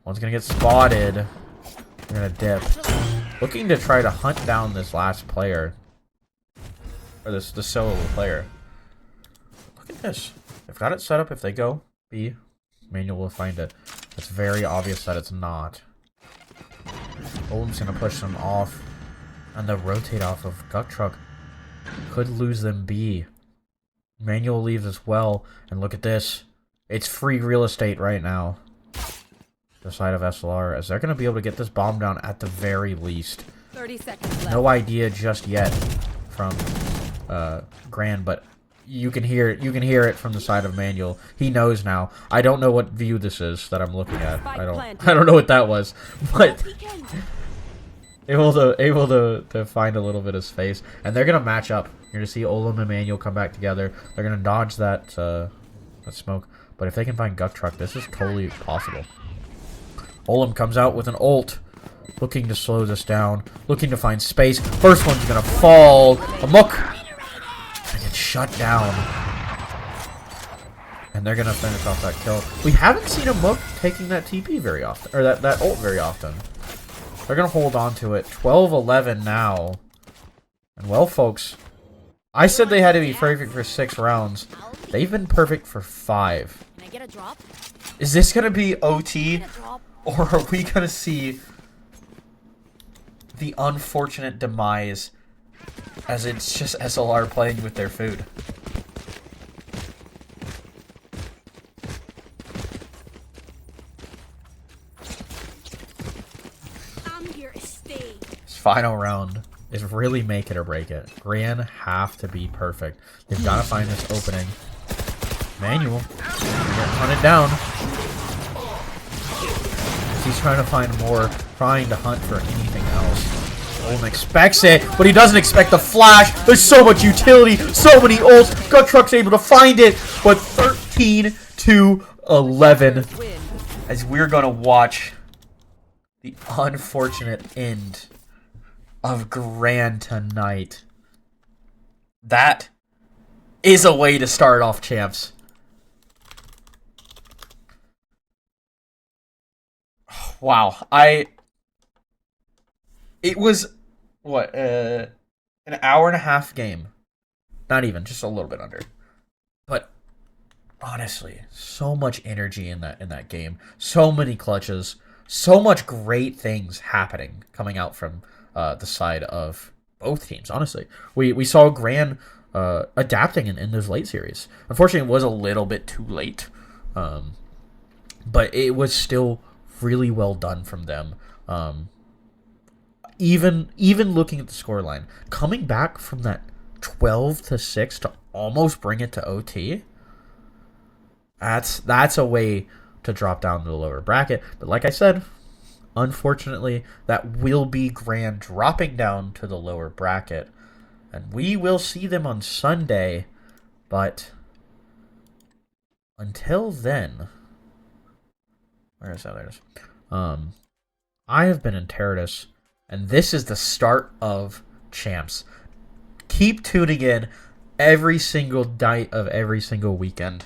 One's going to get spotted. They're going to dip. Looking to try to hunt down this last player. Or the solo player. Look at this. They've got it set up. If they go B, Manuel will find it. It's very obvious that it's not. Olam's going to push them off. And the rotate off of Gut Truck could lose them B. Manuel leaves as well. And look at this. It's free real estate right now. The side of SLR, as they're going to be able to get this bomb down at the very least. 30 seconds left. No idea just yet from GRAN, but you can hear it. You can hear it from the side of Manuel. He knows now. I don't know what view this is that I'm looking at. I don't know what that was, but able to find a little bit of space, and they're gonna match up. You're gonna see Olam and Manuel come back together. They're gonna dodge that smoke, but if they can find Gut Truck, this is totally possible. Olam comes out with an ult, looking to slow this down, looking to find space. First one's gonna fall. Amok and get shut down. And they're gonna finish off that kill. We haven't seen Amok taking that TP very often, or that ult very often. They're gonna hold on to it. 12-11 now. And well, folks, I said they had to be perfect for 6 rounds. They've been perfect for 5. Can I get a drop? Is this gonna be OT? Or are we going to see the unfortunate demise as it's just SLR playing with their food? I'm here to stay. This final round is really make it or break it. GRAN have to be perfect. They've got to find this opening. Manuel, hunt it down. He's trying to find more, trying to hunt for anything else. Olam expects it, but he doesn't expect the flash. There's so much utility, so many ults. Gut Truck's able to find it, but 13-11 as we're going to watch the unfortunate end of GRAN tonight. That is a way to start off, champs. Wow, it was, what, an hour and a half game. Not even, just a little bit under. But, honestly, so much energy in that game. So many clutches. So much great things happening coming out from the side of both teams, honestly. We saw GRAN adapting in those late series. Unfortunately, it was a little bit too late. But it was still really well done from them. Even looking at the scoreline, coming back from that 12-6 to almost bring it to OT. That's a way to drop down to the lower bracket. But like I said, unfortunately, that will be GRAN dropping down to the lower bracket, and we will see them on Sunday. But until then, where is that? There it is. I have been enginearz, and this is the start of champs. Keep tuning in every single night of every single weekend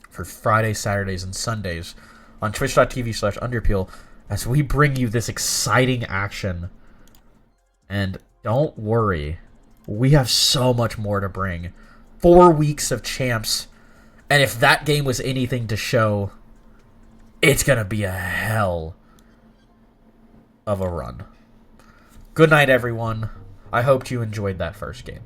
for Fridays, Saturdays, and Sundays on twitch.tv/Underpeel as we bring you this exciting action. And don't worry, we have so much more to bring. 4 weeks of champs, and if that game was anything to show, it's gonna be a hell of a run. Good night, everyone. I hoped you enjoyed that first game.